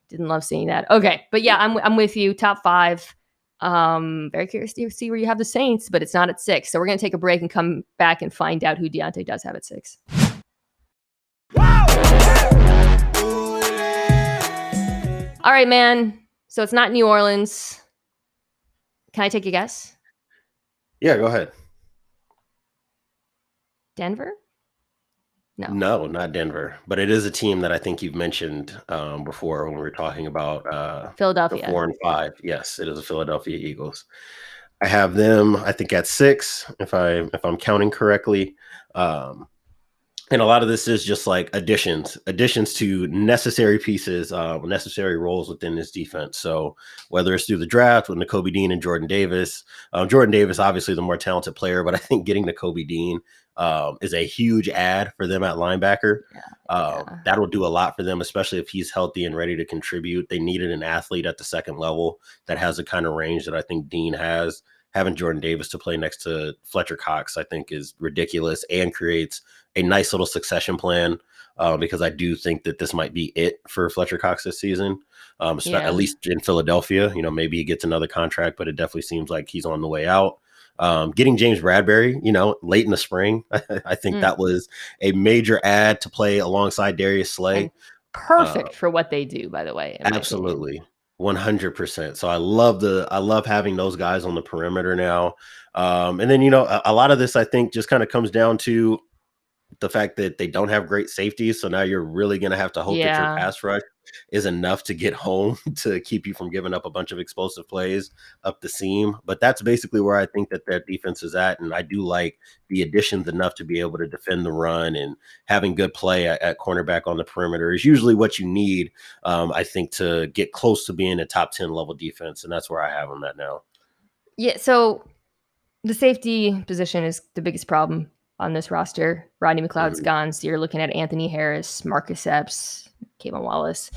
didn't love seeing that. Okay, but yeah, I'm with you. Top 5. Very curious to see where you have the Saints, but it's not at 6. So we're gonna take a break and come back and find out who Diante does have at 6. All right, man. So it's not New Orleans. Can I take a guess? Yeah, go ahead. Denver? No, not Denver, but it is a team that I think you've mentioned before when we were talking about the Philadelphia. 4 and 5. Yes, it is the Philadelphia Eagles. I have them, I think, at 6, if I'm counting correctly. And a lot of this is just like additions to necessary pieces, necessary roles within this defense. So whether it's through the draft with Nakobe Dean and Jordan Davis, obviously the more talented player, but I think getting Nakobe Dean is a huge add for them at linebacker. That'll do a lot for them, especially if he's healthy and ready to contribute. They needed an athlete at the second level that has the kind of range that I think Dean has. Having Jordan Davis to play next to Fletcher Cox, I think, is ridiculous and creates a nice little succession plan because I do think that this might be it for Fletcher Cox this season, at least in Philadelphia. Maybe he gets another contract, but it definitely seems like he's on the way out. Getting James Bradbury, late in the spring, I think that was a major add to play alongside Darius Slay. And perfect for what they do, by the way. Absolutely. 100%. So I love having those guys on the perimeter now. And then, a lot of this, I think, just kind of comes down to the fact that they don't have great safeties. So now you're really going to have to hope that your pass rush is enough to get home to keep you from giving up a bunch of explosive plays up the seam. But that's basically where I think that defense is at. And I do like the additions enough to be able to defend the run, and having good play at cornerback on the perimeter is usually what you need, I think, to get close to being a top 10 level defense. And that's where I have them at now. Yeah. So the safety position is the biggest problem on this roster. Rodney McLeod's gone, so you're looking at Anthony Harris, Marcus Epps, Kevin Wallace.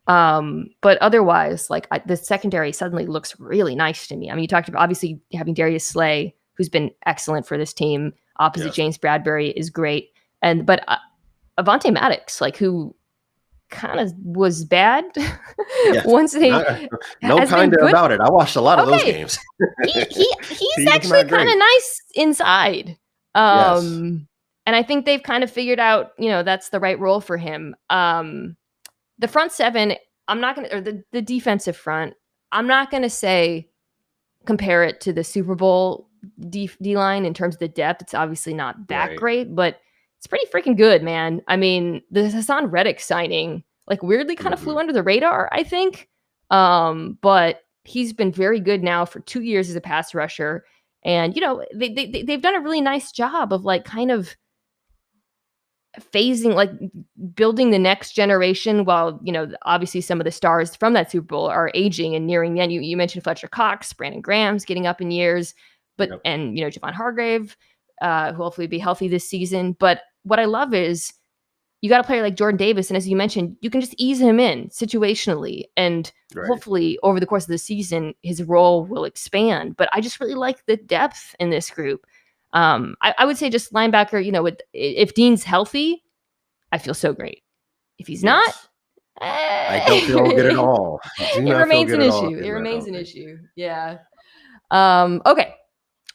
But otherwise, the secondary suddenly looks really nice to me. I mean, you talked about obviously having Darius Slay, who's been excellent for this team, opposite James Bradbury is great. But Avonte Maddox, who kind of was bad once they about it. I watched a lot of those games. he's actually kind of nice inside. And I think they've kind of figured out, that's the right role for him. The front seven, the defensive front, I'm not going to say compare it to the Super Bowl D line in terms of the depth. It's obviously not that great, but it's pretty freaking good, man. I mean, the Hassan Reddick signing, weirdly kind of flew under the radar, I think. But he's been very good now for 2 years as a pass rusher. And, they've done a really nice job of kind of phasing, building the next generation while, obviously some of the stars from that Super Bowl are aging and nearing the end. You mentioned Fletcher Cox, Brandon Graham's getting up in years, and, Javon Hargrave, who hopefully be healthy this season. But what I love is you got a player like Jordan Davis, and as you mentioned, you can just ease him in situationally, and hopefully over the course of the season, his role will expand. But I just really like the depth in this group. I would say just linebacker, if Dean's healthy, I feel so great. If he's not, I don't feel good at all. It remains an issue. Yeah. Okay.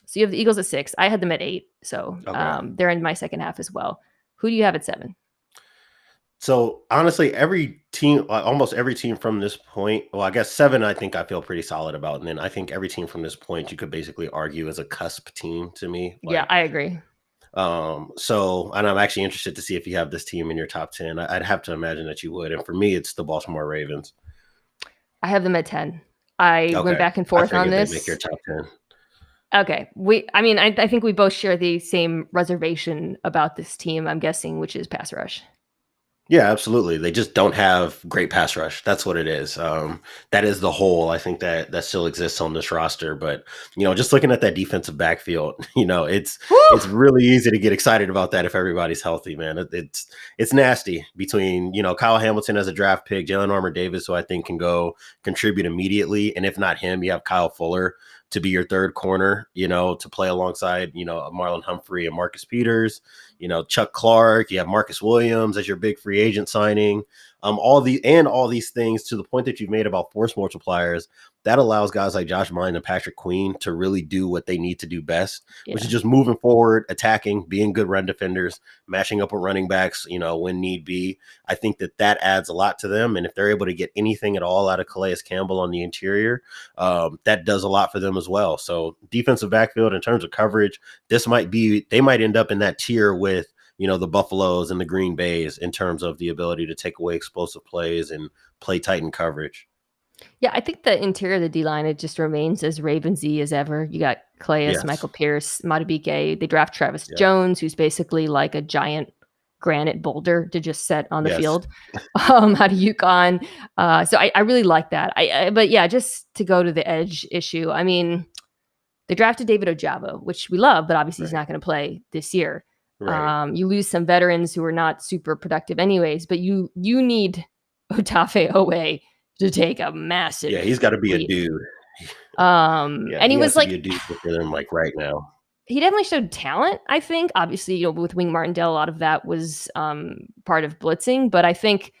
So you have the Eagles at 6. I had them at 8. So they're in my second half as well. Who do you have at 7? So honestly, almost every team from this point, well, I guess 7, I think I feel pretty solid about. And then I think every team from this point, you could basically argue as a cusp team to me. Yeah, I agree. So, and I'm actually interested to see if you have this team in your top 10. I'd have to imagine that you would. And for me, it's the Baltimore Ravens. I have them at 10. I went back and forth on this. Make your top 10. Okay. I think we both share the same reservation about this team, I'm guessing, which is pass rush. Yeah, absolutely. They just don't have great pass rush. That's what it is. That is the hole I think that still exists on this roster. But just looking at that defensive backfield, it's Woo! really easy to get excited about that if everybody's healthy, man. It's nasty between Kyle Hamilton as a draft pick, Jalen Armour Davis, who I think can go contribute immediately, and if not him, you have Kyle Fuller to be your third corner, to play alongside Marlon Humphrey and Marcus Peters. Chuck Clark, you have Marcus Williams as your big free agent signing. All these things to the point that you've made about force multipliers, that allows guys like Josh Mine and Patrick Queen to really do what they need to do best, which is Yeah. just moving forward, attacking, being good run defenders, matching up with running backs, when need be. I think that adds a lot to them. And if they're able to get anything at all out of Calais Campbell on the interior, that does a lot for them as well. So defensive backfield in terms of coverage, they might end up in that tier with the Buffaloes and the Green Bays in terms of the ability to take away explosive plays and play tight in coverage. Yeah, I think the interior of the D-line, it just remains as Ravensy as ever. You got Calais, Yes. Michael Pierce, Madubuike. They draft Travis Yep. Jones, who's basically like a giant granite boulder to just set on the Yes. field out of UConn. So I really like that. But yeah, just to go to the edge issue, I mean, they drafted David Ojabo, which we love, but obviously he's Right. not going to play this year. Right. You lose some veterans who are not super productive anyways, but you need Otafe Owe to take a Yeah, massive he's got to be a leap. dude. Yeah, And he he was has to like, be a dude for them like right now. he definitely showed talent, I think. Obviously, with Wing Martindale, a lot of that was part of blitzing, but I think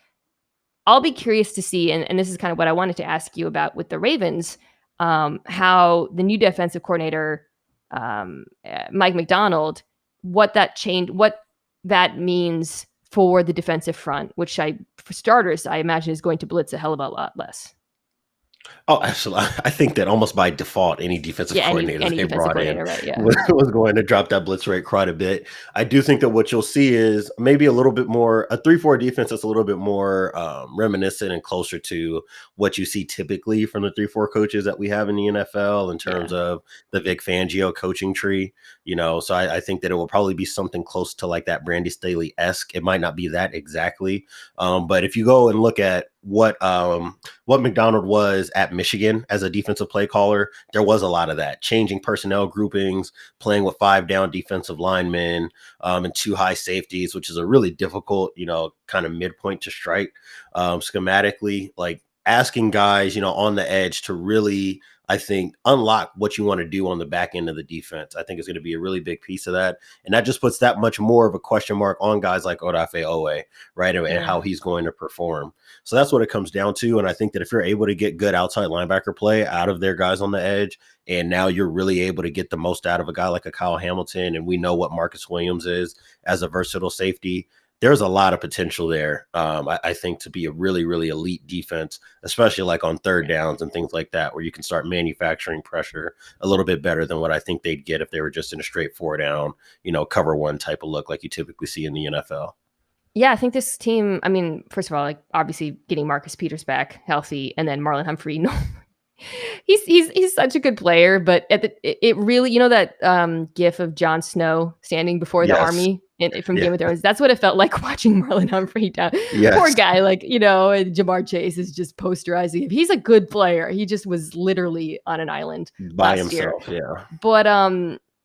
I'll be curious to see, and this is kind of what I wanted to ask you about with the Ravens, how the new defensive coordinator, Mike McDonald, what that means for the defensive front, which for starters, I imagine is going to blitz a hell of a lot less. Oh, absolutely. I think that almost by default, any defensive Yeah, coordinator any they defensive brought in coordinator, right? Yeah, was going to drop that blitz rate quite a bit. I do think that what you'll see is maybe a little bit more a 3-4 defense that's a little bit more reminiscent and closer to what you see typically from the 3-4 coaches that we have in the NFL in terms yeah. of the Vic Fangio coaching tree. So I think that it will probably be something close to like that Brandy Staley-esque. It might not be that exactly. But if you go and look at what McDonald was at Michigan as a defensive play caller, there was a lot of that, changing personnel groupings, playing with 5 down defensive linemen, and 2 high safeties, which is a really difficult, kind of midpoint to strike schematically, like asking guys, on the edge to really, I think, unlock what you want to do on the back end of the defense. I think is going to be a really big piece of that. And that just puts that much more of a question mark on guys like Odafe Owe, right? And Yeah. how he's going to perform. So that's what it comes down to. And I think that if you're able to get good outside linebacker play out of their guys on the edge, and now you're really able to get the most out of a guy like a Kyle Hamilton, and we know what Marcus Williams is as a versatile safety, there's a lot of potential there. I think to be a really, really elite defense, especially like on third downs and things like that, where you can start manufacturing pressure a little bit better than what I think they'd get if they were just in a straight 4 down, cover one type of look like you typically see in the NFL. Yeah, I think this team, I mean, first of all, like obviously getting Marcus Peters back healthy and then Marlon Humphrey. No, he's such a good player, but it really, that gif of Jon Snow standing before the Yes. army from Yeah. Game of Thrones. That's what it felt like watching Marlon Humphrey down. Poor Yes. guy, like, and Jamar Chase is just posterizing him. He's a good player. He just was literally on an island By last year. himself. Yeah. But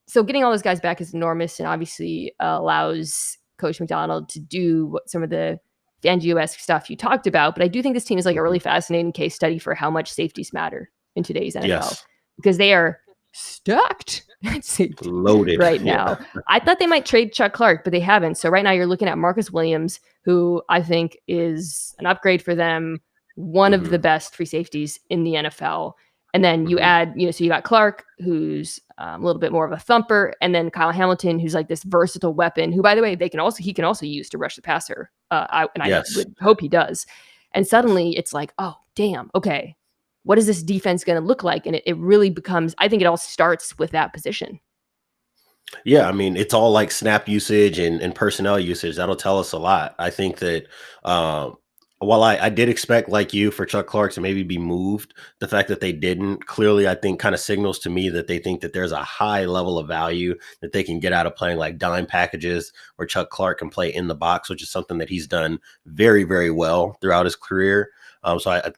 so getting all those guys back is enormous and obviously allows Coach McDonald to do some of the Fangio-esque stuff you talked about. But I do think this team is like a really Mhm. fascinating case study for how much safeties matter in today's NFL Yes. because they are stacked at safety Loaded. right Yeah. now. I thought they might trade Chuck Clark, but they haven't. So right now you're looking at Marcus Williams, who I think is an upgrade for them, one of Mhm. the best free safeties in the NFL. And then you Mhm. add, so you got Clark, who's a little bit more of a thumper, and then Kyle Hamilton, who's like this versatile weapon. Who, by the way, he can also use to rush the passer. I Yes. would hope he does. And Yes. suddenly it's like, oh damn, okay, what is this defense going to look like? And it really becomes. I think it all starts with that position. Yeah, I mean, it's all like snap usage and personnel usage. That'll tell us a lot. I think that while I did expect, like you, for Chuck Clark to maybe be moved, the fact that they didn't clearly, I think, kind of signals to me that they think that there's a high level of value that they can get out of playing like dime packages where Chuck Clark can play in the box, which is something that he's done very, very well throughout his career.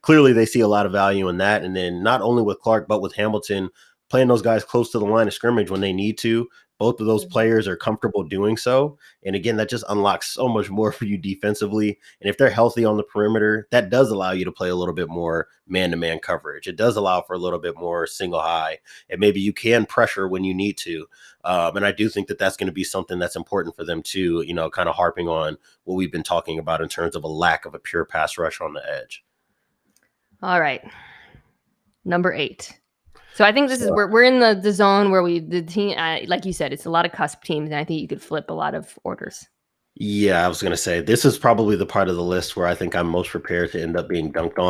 Clearly they see a lot of value in that. And then not only with Clark, but with Hamilton, playing those guys close to the line of scrimmage when they need to. Both of those players are comfortable doing so. And again, that just unlocks so much more for you defensively. And if they're healthy on the perimeter, that does allow you to play a little bit more man-to-man coverage. It does allow for a little bit more single high. And maybe you can pressure when you need to. And I do think that that's going to be something that's important for them too, kind of harping on what we've been talking about in terms of a lack of a pure pass rush on the edge. All right. Number 8. So I think this is where we're in the zone where the team, like you said, it's a lot of cusp teams, and I think you could flip a lot of orders. Yeah, I was going to say, this is probably the part of the list where I think I'm most prepared to end up being dunked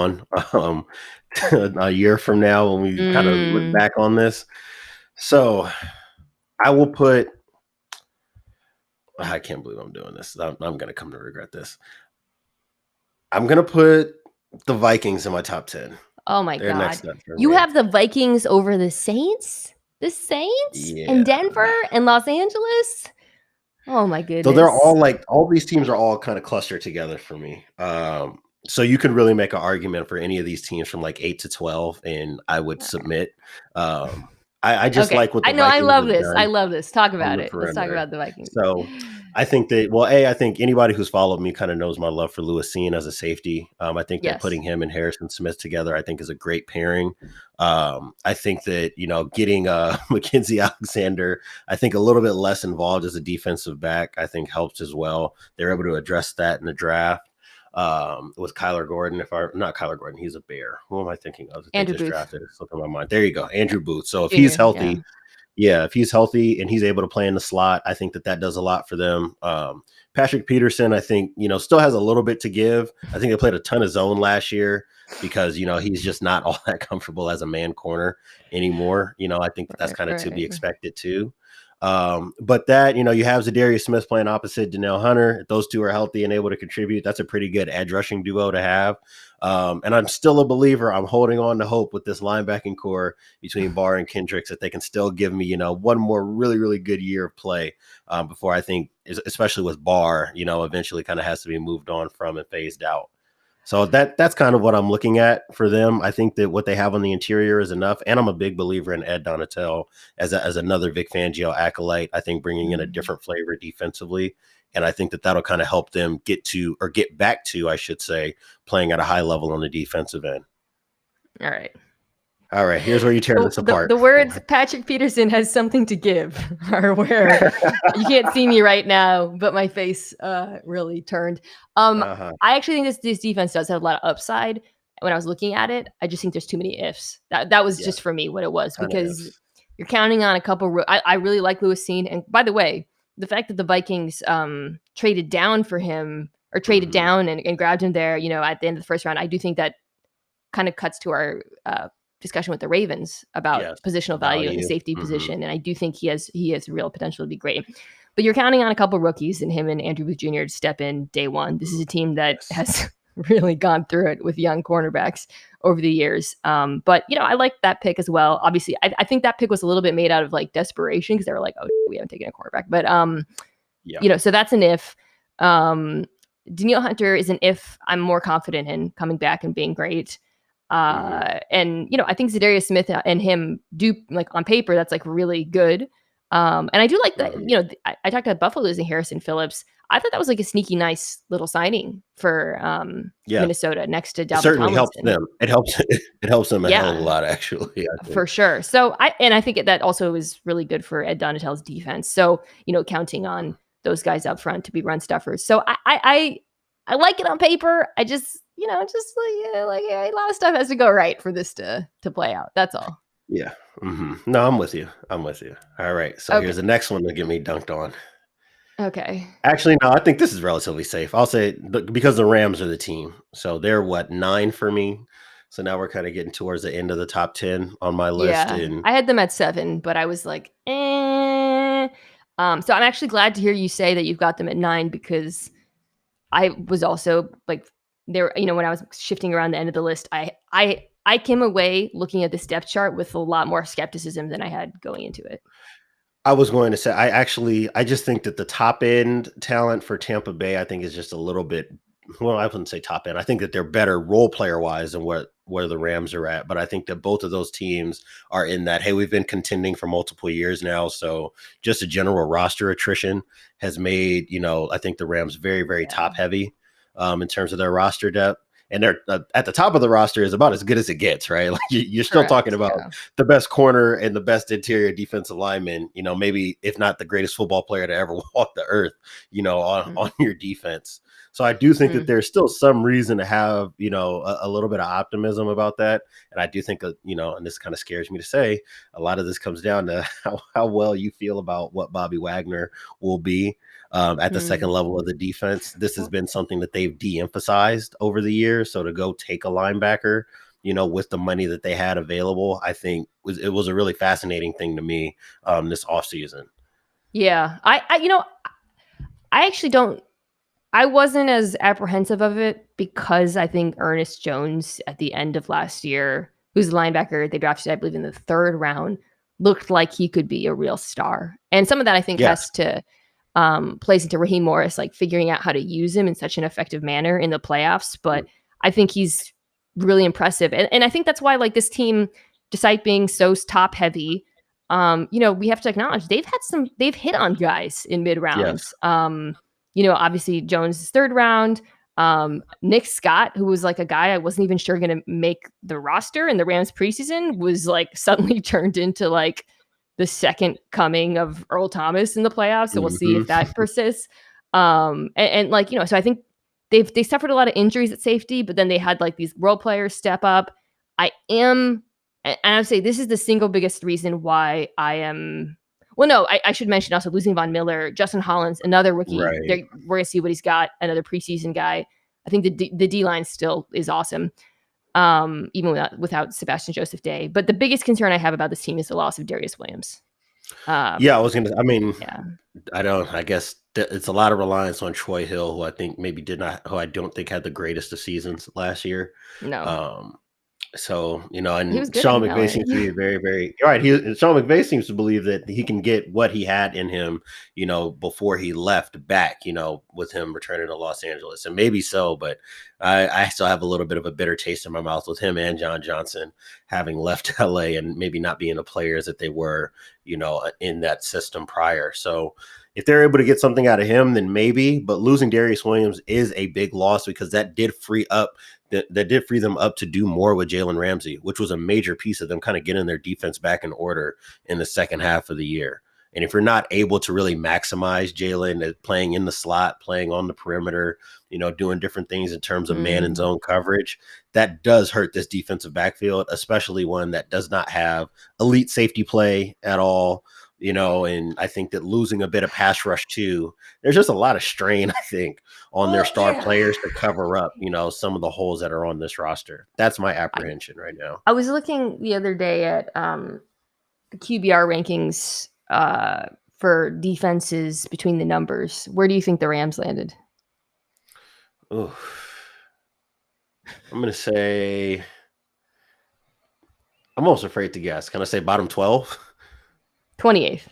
on a year from now when we kind of look back on this. So I will put, I can't believe I'm doing this. I'm going to come to regret this. I'm going to put the Vikings in my top 10. Oh my God. You have the Vikings over the Saints? The Saints? Yeah. And Denver and Los Angeles? Oh my goodness. So they're all these teams are all kind of clustered together for me. So you could really make an argument for any of these teams from like 8 to 12, and I would submit. I just like what the Vikings I love this. I love this. Talk about it. Let's talk about the Vikings. So I think that, I think anybody who's followed me kind of knows my love for Lewis Cine as a safety. I think that putting him and Harrison Smith together, I think, is a great pairing. I think that, getting Mackenzie Alexander, I think a little bit less involved as a defensive back, I think helps as well. They're able to address that in the draft. With Kyler Gordon, not Kyler Gordon, he's a Bear. Who am I thinking of? Andrew Booth. Drafted. It's slipping my mind. There you go, Andrew Booth. So if he's healthy, if he's healthy and he's able to play in the slot, I think that does a lot for them. Patrick Peterson, I think, still has a little bit to give. I think they played a ton of zone last year because, he's just not all that comfortable as a man corner anymore. I think that's kind of to be expected too. But that, you have Zadarius Smith playing opposite Danielle Hunter. If those two are healthy and able to contribute, that's a pretty good edge rushing duo to have. And I'm still a believer. I'm holding on to hope with this linebacking core between Barr and Kendricks that they can still give me, one more really, really good year of play before I think, especially with Barr, eventually kind of has to be moved on from and phased out. So that's kind of what I'm looking at for them. I think that what they have on the interior is enough. And I'm a big believer in Ed Donatel as another Vic Fangio acolyte. I think bringing in a different flavor defensively. And I think that that'll kind of help them get back to, I should say, playing at a high level on the defensive end. All right. Here's where you tear this apart. The words Patrick Peterson has something to give are where you can't see me right now, but my face really turned. I actually think this defense does have a lot of upside. When I was looking at it, I just think there's too many ifs. That was just for me what it was, because you're counting on a couple. I really like Lewis Cine. And by the way, the fact that the Vikings traded down for him or traded down and grabbed him there, at the end of the first round, I do think that kind of cuts to our discussion with the Ravens about positional value in the safety position. And I do think he has real potential to be great. But you're counting on a couple rookies and him and Andrew Booth Jr. to step in day one. This is a team that has really gone through it with young cornerbacks over the years. But, I like that pick as well. Obviously, I think that pick was a little bit made out of like desperation because they were like, oh, we haven't taken a cornerback. But, so that's an if. Danielle Hunter is an if I'm more confident in coming back and being great. And, I think Zadarius Smith and him do, like, on paper, that's like really good. And I do like that, I talked about Buffalo losing Harrison Phillips. I thought that was like a sneaky, nice little signing for Minnesota next to Dalvin certainly Tomlinson. Helps them. It helps them a hell of a lot, actually. For sure. So I think that also is really good for Ed Donatel's defense. So, counting on those guys up front to be run stuffers. So I like it on paper. I just, a lot of stuff has to go right for this to play out. That's all. Yeah. Mm-hmm. No, I'm with you. All right. So here's the next one to get me dunked on. Okay. Actually, no, I think this is relatively safe. I'll say because the Rams are the team. So they're 9 for me. So now we're kind of getting towards the end of the top 10 on my list. Yeah. And I had them at 7, but I was like, So I'm actually glad to hear you say that you've got them at 9, because I was also like there, when I was shifting around the end of the list, I came away looking at this depth chart with a lot more skepticism than I had going into it. I was going to say, I just think that the top end talent for Tampa Bay, I think, is just a little bit. Well, I wouldn't say top end. I think that they're better role player wise than where the Rams are at. But I think that both of those teams are in that. Hey, we've been contending for multiple years now, so just a general roster attrition has made I think the Rams very, very top heavy in terms of their roster depth. And they're at the top of the roster is about as good as it gets, right? Like you're still talking about the best corner and the best interior defensive lineman, maybe if not the greatest football player to ever walk the earth, on your defense. So I do think that there's still some reason to have, a little bit of optimism about that. And I do think, and this kind of scares me to say, a lot of this comes down to how well you feel about what Bobby Wagner will be. At the second level of the defense. This has been something that they've de-emphasized over the years. So to go take a linebacker, with the money that they had available, I think it was a really fascinating thing to me this offseason. Yeah. I actually I wasn't as apprehensive of it because I think Ernest Jones at the end of last year, who's a linebacker they drafted, I believe, in the 3rd round, looked like he could be a real star. And some of that I think has to plays into Raheem Morris, like figuring out how to use him in such an effective manner in the playoffs. But I think he's really impressive. And I think that's why, like, this team, despite being so top heavy, we have to acknowledge they've hit on guys in mid rounds. Yes. Obviously Jones' 3rd round, Nick Scott, who was like a guy I wasn't even sure going to make the roster in the Rams preseason, was like suddenly turned into like the second coming of Earl Thomas in the playoffs. So we'll see if that persists. And like, so I think they suffered a lot of injuries at safety, but then they had like these role players step up. And I would say this is the single biggest reason why I should mention also losing Von Miller, Justin Hollins, another rookie. Right. We're going to see what he's got, another preseason guy. I think the D-line still is awesome. Even without Sebastian Joseph Day. But the biggest concern I have about this team is the loss of Darius Williams. I guess it's a lot of reliance on Troy Hill, who I think who I don't think had the greatest of seasons last year. No. So, and Sean McVay seems to be very, very right. Sean McVay seems to believe that he can get what he had in him, before he left back, with him returning to Los Angeles. And maybe so, but I still have a little bit of a bitter taste in my mouth with him and John Johnson having left LA and maybe not being the players that they were, in that system prior. So if they're able to get something out of him, then maybe, but losing Darius Williams is a big loss because that did free them up to do more with Jalen Ramsey, which was a major piece of them kind of getting their defense back in order in the second half of the year. And if you're not able to really maximize Jalen playing in the slot, playing on the perimeter, doing different things in terms of man and zone coverage, that does hurt this defensive backfield, especially one that does not have elite safety play at all. And I think that losing a bit of pass rush too, there's just a lot of strain, I think, on their star players to cover up, some of the holes that are on this roster. That's my apprehension right now. I was looking the other day at the QBR rankings for defenses between the numbers. Where do you think the Rams landed? I'm going to say, I'm almost afraid to guess. Can I say bottom 12? 28th,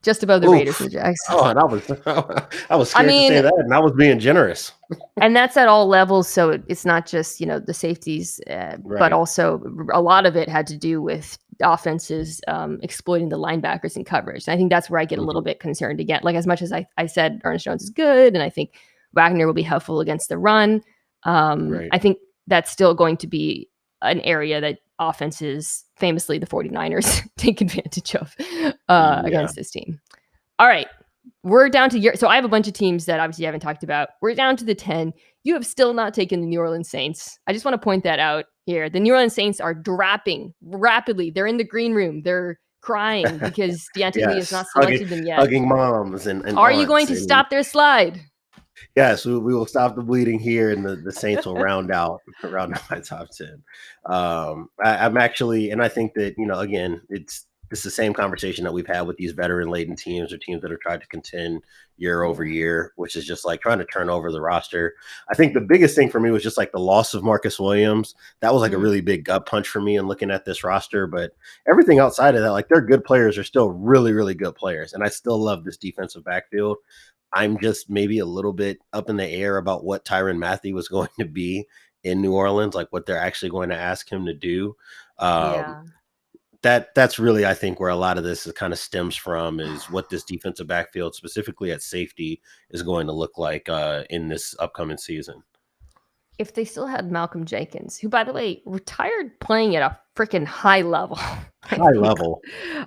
just above the Raiders and Jags. Oh, and I was scared to say that, and I was being generous. And that's at all levels, so it's not just the safeties, right. But also a lot of it had to do with offenses exploiting the linebackers in coverage. And I think that's where I get a little bit concerned again. Like, as much as I said Ernest Jones is good, and I think Wagner will be helpful against the run, right. I think that's still going to be an area that offenses, famously the 49ers, take advantage of against this team. All right. We're down to so I have a bunch of teams that obviously you haven't talked about. We're down to the 10. You have still not taken the New Orleans Saints. I just want to point that out here. The New Orleans Saints are dropping rapidly. They're in the green room. They're crying because Diante Lee has not selected them yet. Hugging moms and are you going to stop their slide? Yes, we will stop the bleeding here, and the Saints will round out my top 10. I'm actually, and I think that again, it's it's the same conversation that we've had with these veteran-laden teams or teams that are trying to contend year over Yeah. year, which is just like trying to turn over the roster. I think the biggest thing for me was just like the loss of Marcus Williams. That was like a Mm. really big gut punch for me in looking at this roster. But everything outside of that, like, they're good players, are still really, really good players. And I still love this defensive backfield. I'm just maybe a little bit up in the air about what Tyrann Mathieu was going to be in New Orleans, like what they're actually going to ask him to do. Um, Yeah. that's really, I think, where a lot of this is kind of stems from, is what this defensive backfield, specifically at safety, is going to look like in this upcoming season. If they still had Malcolm Jenkins, who, by the way, retired playing at a freaking high level. High level,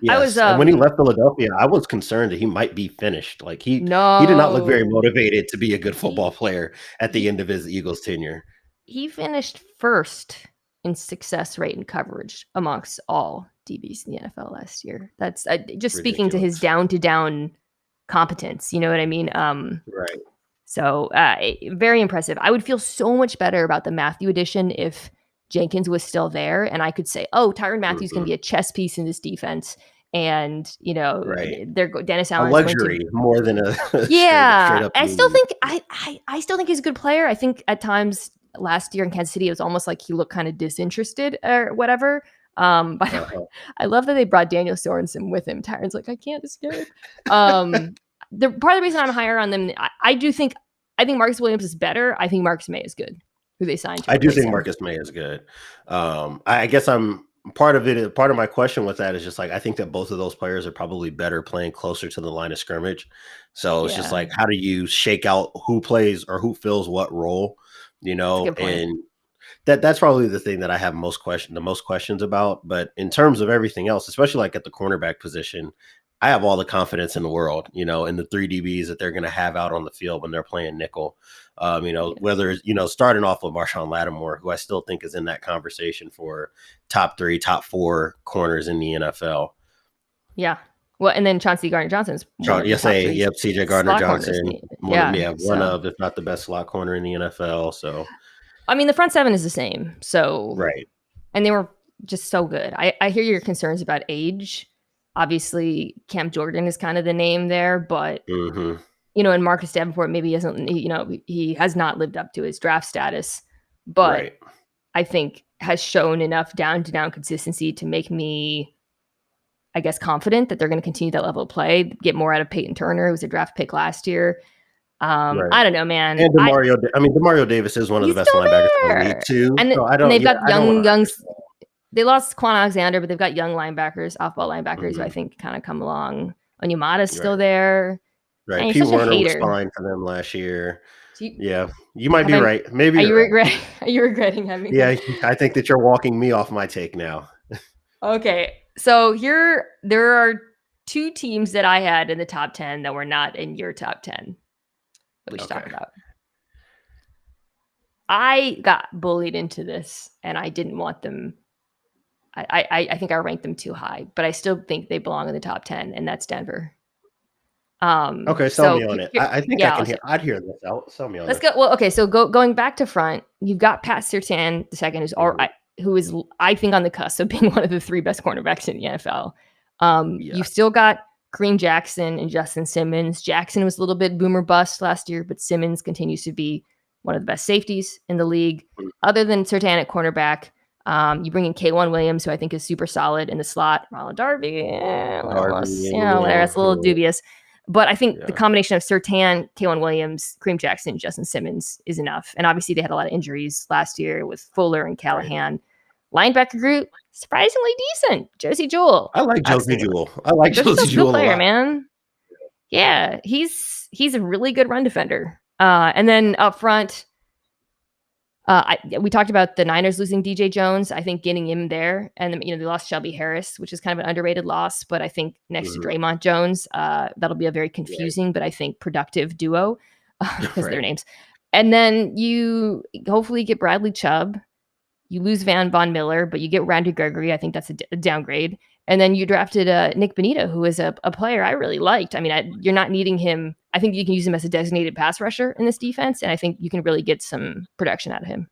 I was yes. And when he left Philadelphia, I was concerned that he might be finished. Like, he did not look very no, motivated to be a good football player at the he end of his Eagles tenure. he finished first in success rate and coverage amongst all DBs in the NFL last year. That's just speaking to his Ridiculous. down competence. You know what I mean? Right. So very impressive. I would feel so much better about the Matthew edition if Jenkins was still there, and I could say, "Oh, Tyrann Mathieu's going to Mhm. be a chess piece in this defense," and Right. Dennis A Allen's going to. luxury more than a straight Yeah, up I still need. think I still think he's a good player. I think at times last year in Kansas City, it was almost like he looked kind of disinterested or whatever. By the way, Uh-huh. I love that they brought Daniel Sorensen with him. Tyrann's like, I can't escape. The part of the reason I'm higher on them, I think Marcus Williams is better. I think Marcus May is good, who they signed to I do replace think him. Marcus May is good. I guess I'm part of it. Part of my question with that is just like, I think that both of those players are probably better playing closer to the line of scrimmage. So it's just Yeah, like, how do you shake out who plays or who fills what role, that's a good point. And that's probably the thing that I have the most questions about. But in terms of everything else, especially like at the cornerback position, I have all the confidence in the world, in the three DBs that they're going to have out on the field when they're playing nickel. Yeah. Whether it's, starting off with Marshawn Lattimore, who I still think is in that conversation for top 3, top 4 corners in the NFL. Yeah. Well, and then Chauncey Gardner-Johnson's one of the top 3 Yep, CJ slot corners. Gardner-Johnson, one So of, if not the best slot corner in the NFL. So, I mean, the front seven is the same. So, right. and they were just so good. I hear your concerns about age. Obviously, Cam Jordan is kind of the name there, but Hmm. And Marcus Davenport maybe he has not lived up to his draft status, but Right. I think has shown enough down to down consistency to make me, I guess, confident that they're going to continue that level of play, get more out of Peyton Turner, who was a draft pick last year. Right. I don't know, man. And Demario Davis is one of the He's best still linebackers in the league there, too. and, So and they've got I don't want young. to. They lost Quan Alexander, but they've got young linebackers, off-ball linebackers, who I Mhm. think kind of come along. Onyemata's still Right. there. Right. Man, Pete you're such a Werner was hater. fine for them last year. Do you, Yeah, you might have be I, right. Maybe are you you're right. regret? Are you regretting having? Yeah, I think that you're walking me off my take now. Okay, so there are 2 teams that I had in the top 10 that were not in your top 10 that we should talk Okay. about. I got bullied into this, and I didn't want them. I think I ranked them too high, but I still think they belong in the top 10, and that's Denver. Okay, sell So me on it. here, I think I can hear. I'd hear this out. Sell me on let's this. go. Well, okay, so going back to front, you've got Pat Surtain the second, who is I think on the cusp of being one of the 3 best cornerbacks in the NFL. Yeah. You've still got Kareem Jackson and Justin Simmons. Jackson was a little bit boomer bust last year, but Simmons continues to be one of the best safeties in the league. Mm. Other than Surtain at cornerback, you bring in K1 Williams, who I think is super solid in the slot. Ronald Darby, whatever. It's a little dubious. But I think the combination of Surtain, K1 Williams, Kareem Jackson, and Justin Simmons is enough. And obviously they had a lot of injuries last year with Fuller and Callahan. Right. Linebacker group, surprisingly decent. Josie Jewell. I like Josie Jewell. I like Josie Jewell a lot, man. Yeah, he's a really good run defender. And then up front, we talked about the Niners losing DJ Jones. I think getting him there, and they lost Shelby Harris, which is kind of an underrated loss. But I think next to Draymond Jones, that'll be a very confusing, but I think productive duo because of their names. And then you hopefully get Bradley Chubb. You lose Von Miller, but you get Randy Gregory. I think that's a downgrade. And then you drafted Nick Bonita, who is a player I really liked. I mean, you're not needing him. I think you can use him as a designated pass rusher in this defense, and I think you can really get some production out of him.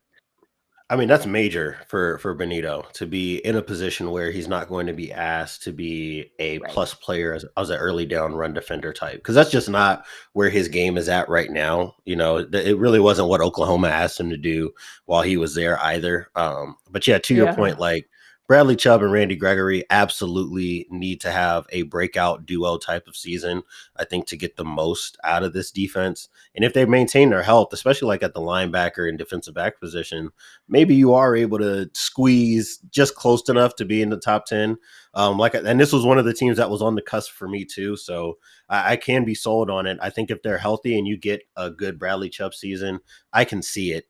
I mean, that's major for Benito to be in a position where he's not going to be asked to be a Right. plus player as an early down run defender type, because that's just not where his game is at right now. It really wasn't what Oklahoma asked him to do while he was there either. But yeah, to your Yeah. point, like Bradley Chubb and Randy Gregory absolutely need to have a breakout duo type of season, I think, to get the most out of this defense. And if they maintain their health, especially like at the linebacker and defensive back position, maybe you are able to squeeze just close enough to be in the top 10. And this was one of the teams that was on the cusp for me too. So I can be sold on it. I think if they're healthy and you get a good Bradley Chubb season, I can see it.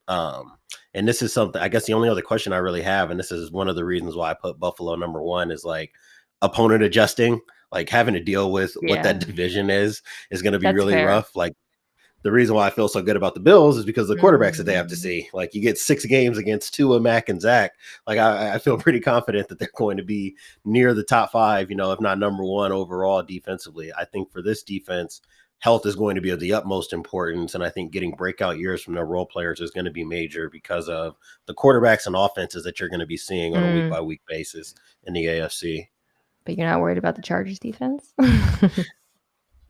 And this is something, I guess the only other question I really have, and this is one of the reasons why I put Buffalo number one, is like opponent adjusting, like having to deal with what that Yeah. division is going to be That's really fair. rough. Like, the reason why I feel so good about the Bills is because of the quarterbacks that they have to Mm. see. Like, you get 6 games against Tua, Mac, and Zach. Like, I feel pretty confident that they're going to be near the top five, if not number one overall defensively. I think for this defense, health is going to be of the utmost importance. And I think getting breakout years from their role players is going to be major because of the quarterbacks and offenses that you're going to be seeing on a week Mm. by week basis in the AFC. But you're not worried about the Chargers defense?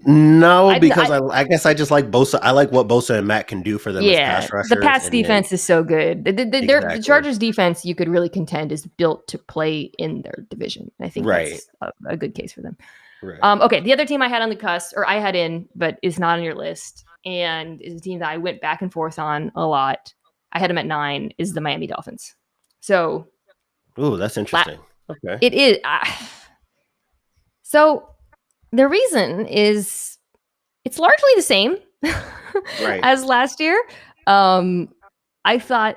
No, because I I guess I just like Bosa. I like what Bosa and Matt can do for them as Yeah, pass the rushers, pass and then defense is so good. The exactly Chargers defense, you could really contend, is built to play in their division. I think right, that's a good case for them. right. Okay, the other team I had on the cusp, or I had in, but is not on your list, and is a team that I went back and forth on a lot. I had them at 9. Is the Miami Dolphins. So Ooh, that's interesting. Okay, it is. So the reason is it's largely the same right. as last year. I thought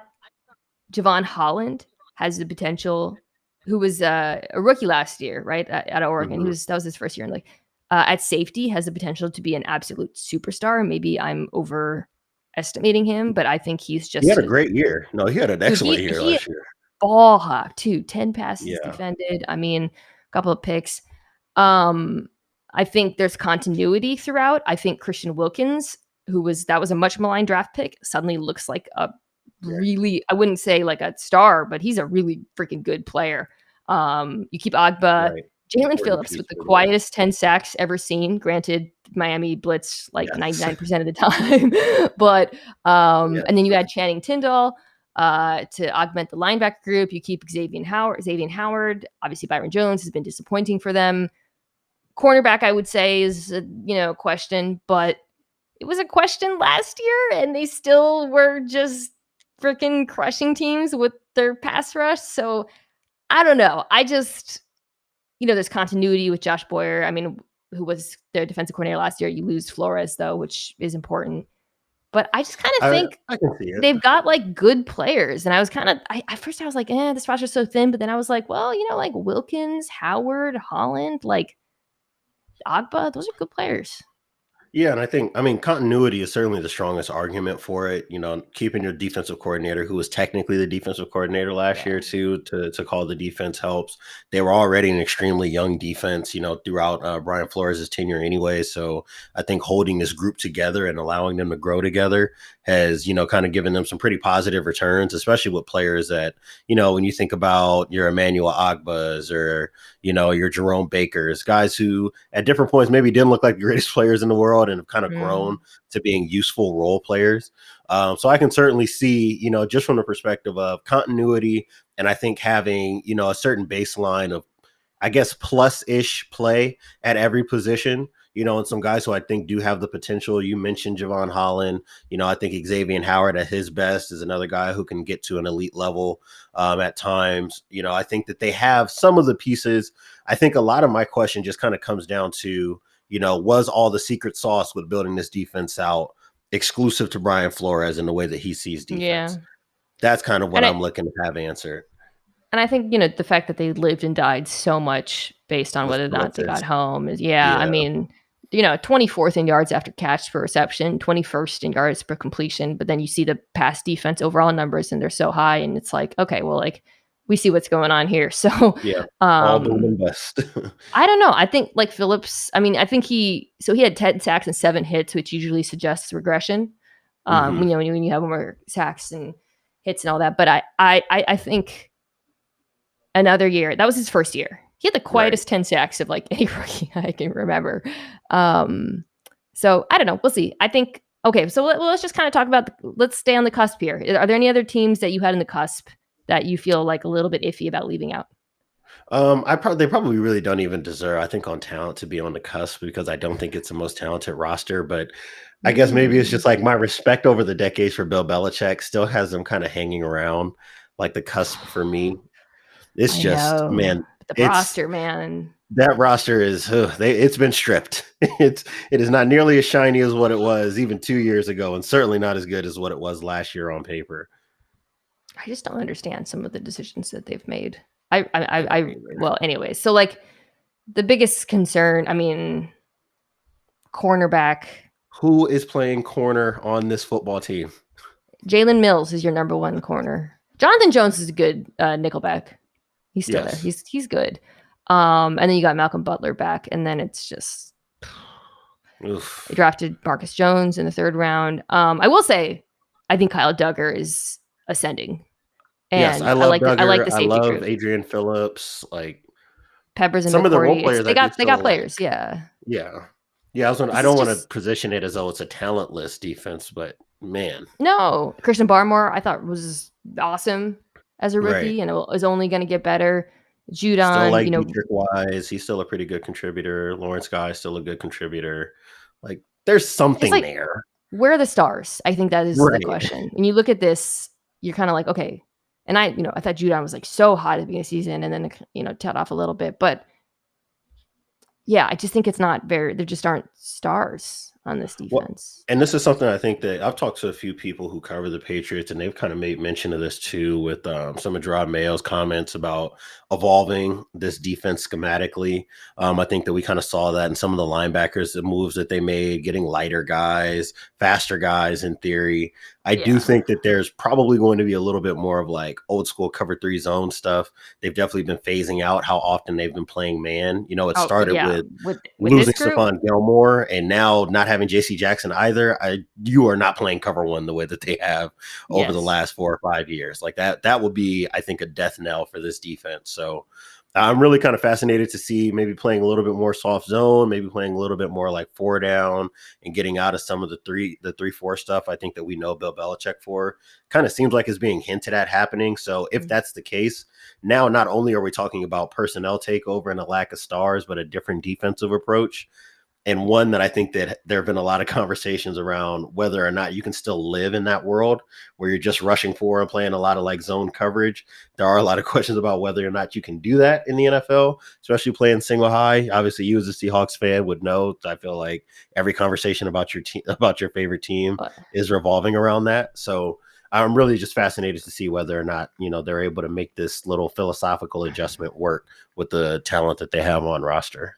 Javon Holland has the potential, who was a rookie last year, right, at Oregon. Hmm. That was his first year, and at safety has the potential to be an absolute superstar. Maybe I'm overestimating him, but I think he's He just had a a great year. No, he had an dude. excellent year He last year. ball hawk too. 10 passes Yeah, defended. I mean, a couple of picks. Um, I think there's continuity throughout. I think Christian Wilkins, that was a much maligned draft pick, suddenly looks like a right, really, I wouldn't say like a star, but he's a really freaking good player. You keep Agba, right. Jalen Important Phillips piece with the for them. quietest 10 sacks ever seen. Granted, Miami blitz like Yes, 99% of the time, but yes, and then you add Channing Tyndall to augment the linebacker group. You keep Xavier Howard. Obviously, Byron Jones has been disappointing for them. Cornerback, I would say, is a question, but it was a question last year, and they still were just freaking crushing teams with their pass rush. So I don't know. I just there's continuity with Josh Boyer. I mean, who was their defensive coordinator last year? You lose Flores though, which is important. But I just kind of I think I can see it. they've got like good players, and I was kind of at first I was like, this roster's so thin, but then I was like, well, like Wilkins, Howard, Holland, like Agba, those are good players. Yeah, and I mean, continuity is certainly the strongest argument for it. Keeping your defensive coordinator, who was technically the defensive coordinator last Yeah. year, to call the defense helps. They were already an extremely young defense, throughout Brian Flores' tenure anyway. So I think holding this group together and allowing them to grow together has, kind of given them some pretty positive returns, especially with players that, when you think about your Emmanuel Agbas or, your Jerome Bakers, guys who at different points maybe didn't look like the greatest players in the world and have kind of grown Mm. to being useful role players. So I can certainly see, just from the perspective of continuity, and I think having, a certain baseline of, I guess, plus-ish play at every position, and some guys who I think do have the potential. You mentioned Javon Holland. I think Xavier Howard at his best is another guy who can get to an elite level at times. I think that they have some of the pieces. I think a lot of my question just kind of comes down to, was all the secret sauce with building this defense out exclusive to Brian Flores and the way that he sees defense? Yeah. That's kind of what And I'm looking to have answered I think, the fact that they lived and died so much based on with whether or not they Memphis. got home is, I Yeah, mean, 24th in yards after catch per reception, 21st in yards per completion, but then you see the pass defense overall numbers and they're so high and it's like, okay, well, like we see what's going on here. So, yeah. All boom um and bust. I don't know. I think like Phillips, I mean, I think he had 10 sacks and 7 hits, which usually suggests regression. Hmm. When you have more sacks and hits and all that. But I think another year, that was his first year. He had the quietest 10 sacks of like any rookie I can remember. So I don't know. We'll see. I think, okay, so let's just kind of talk about, let's stay on the cusp here. Are there any other teams that you had in the cusp that you feel like a little bit iffy about leaving out? They probably really don't even deserve, I think, on talent to be on the cusp because I don't think it's the most talented roster. But I guess maybe it's just like my respect over the decades for Bill Belichick still has them kind of hanging around like the cusp for me. It's just, man, the roster, man. That roster is it's been stripped. It is not nearly as shiny as what it was even 2 years ago, and certainly not as good as what it was last year on paper. I just don't understand some of the decisions that they've made. Well, anyways, so like the biggest concern, I mean, cornerback. Who is playing corner on this football team? Jalen Mills is your number one corner. Jonathan Jones is a good nickelback. He's still there. He's good. And then you got Malcolm Butler back, and then it's just they drafted Marcus Jones in the 3rd round. I will say, I think Kyle Duggar is ascending. And yes, I love Duggar. I like the safety I love group. Adrian Phillips, like Peppers and some McCourty. of the role players. They got players, yeah. I don't want to position it as though it's a talentless defense, but man, no. Christian Barmore, I thought was awesome as a rookie, and it was only going to get better. Judon, still like Dietrich Wise, he's still a pretty good contributor. Lawrence Guy, still a good contributor. Like there's something there. Where are the stars? I think that is the question. When you look at this, you're kind of like, okay. And I thought Judon was like so hot at the beginning of the season, and then tailed off a little bit. But yeah, I just think it's not there just aren't stars on this defense. And this is something I think that I've talked to a few people who cover the Patriots, and they've kind of made mention of this too with some of Gerard Mayo's comments about evolving this defense schematically. I think that we kind of saw that in some of the linebackers, the moves that they made, getting lighter guys, faster guys in theory. I do think that there's probably going to be a little bit more of like old school cover 3 zone stuff. They've definitely been phasing out how often they've been playing man. It started with losing Stephon Gilmore, and now not having JC Jackson either. You are not playing cover 1 the way that they have over the last 4 or 5 years. Like that would be, I think, a death knell for this defense. So I'm really kind of fascinated to see maybe playing a little bit more soft zone, maybe playing a little bit more like 4 down and getting out of some of the 3-4 stuff. I think that we know Bill Belichick for kind of seems like is being hinted at happening. So if that's the case, now not only are we talking about personnel takeover and a lack of stars, but a different defensive approach. And one that I think that there have been a lot of conversations around whether or not you can still live in that world where you're just rushing for and playing a lot of like zone coverage. There are a lot of questions about whether or not you can do that in the NFL, especially playing single high. Obviously, you as a Seahawks fan would know. I feel like every conversation about your team, about your favorite team, is revolving around that. So I'm really just fascinated to see whether or not, they're able to make this little philosophical adjustment work with the talent that they have on roster.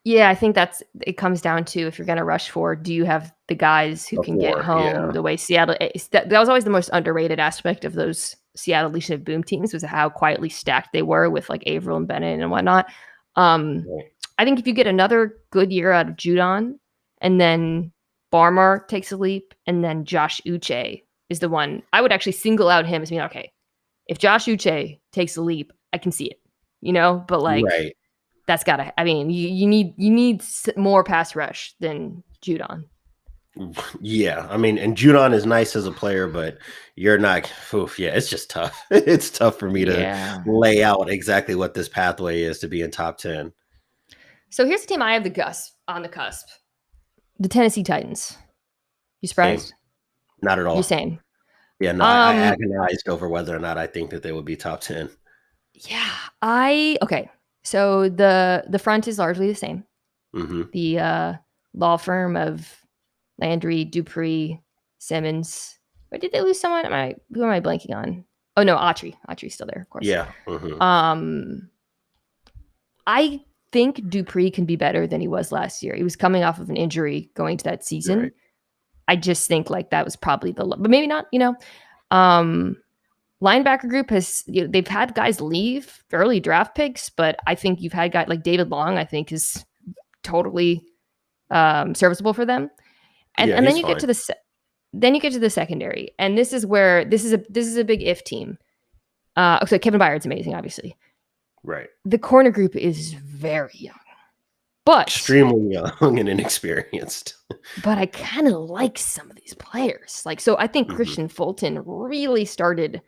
Yeah, I think it comes down to, if you're going to rush for, do you have the guys who can get home the way Seattle, that was always the most underrated aspect of those Seattle Legion of Boom teams, was how quietly stacked they were with like Averill and Bennett and whatnot. I think if you get another good year out of Judon, and then Barmore takes a leap, and then Josh Uche is the one, I would actually single out him as being, okay, if Josh Uche takes a leap, I can see it, but like, that's gotta, I mean, you need more pass rush than Judon. Yeah, I mean, and Judon is nice as a player, but you're not. It's just tough. It's tough for me to lay out exactly what this pathway is to be in top 10. So here's the team I have on the cusp. The Tennessee Titans. You surprised? Same. Not at all. You're same. Yeah, no, I agonized over whether or not I think that they would be top 10. Yeah, okay. So the front is largely the same. Mm-hmm. The law firm of Landry, Dupree, Simmons. Or did they lose someone? Who am I blanking on? Oh no, Autry. Autry's still there, of course. Yeah. Mm-hmm. I think Dupree can be better than he was last year. He was coming off of an injury going to that season. Right. I just think like that was probably but maybe not. Linebacker group has, they've had guys leave, early draft picks, but I think you've had guys like David Long, I think is totally serviceable for them. And then you get to Then you get to the secondary, and this is where this is a big if team. So Kevin Byard's amazing, obviously. Right. The corner group is very young, but Extremely young and inexperienced. but I kind of like some of these players. Like, so I think Mhm. Christian Fulton really started.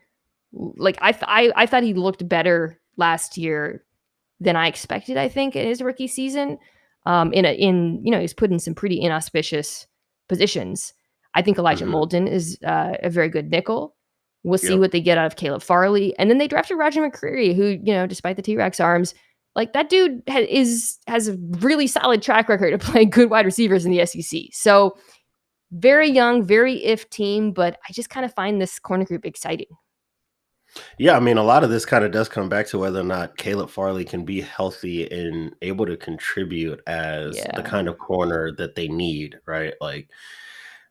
Like, I thought he looked better last year than I expected. I think in his rookie season, he's put in some pretty inauspicious positions. I think Elijah Mhm. Molden is a very good nickel. We'll see Yep. what they get out of Caleb Farley, and then they drafted Roger McCreary, who, despite the T-Rex arms, like, that dude has a really solid track record of playing good wide receivers in the SEC. So very young, very if team, but I just kind of find this corner group exciting. Yeah, I mean, a lot of this kind of does come back to whether or not Caleb Farley can be healthy and able to contribute as the Yeah. kind of corner that they need, right? Like,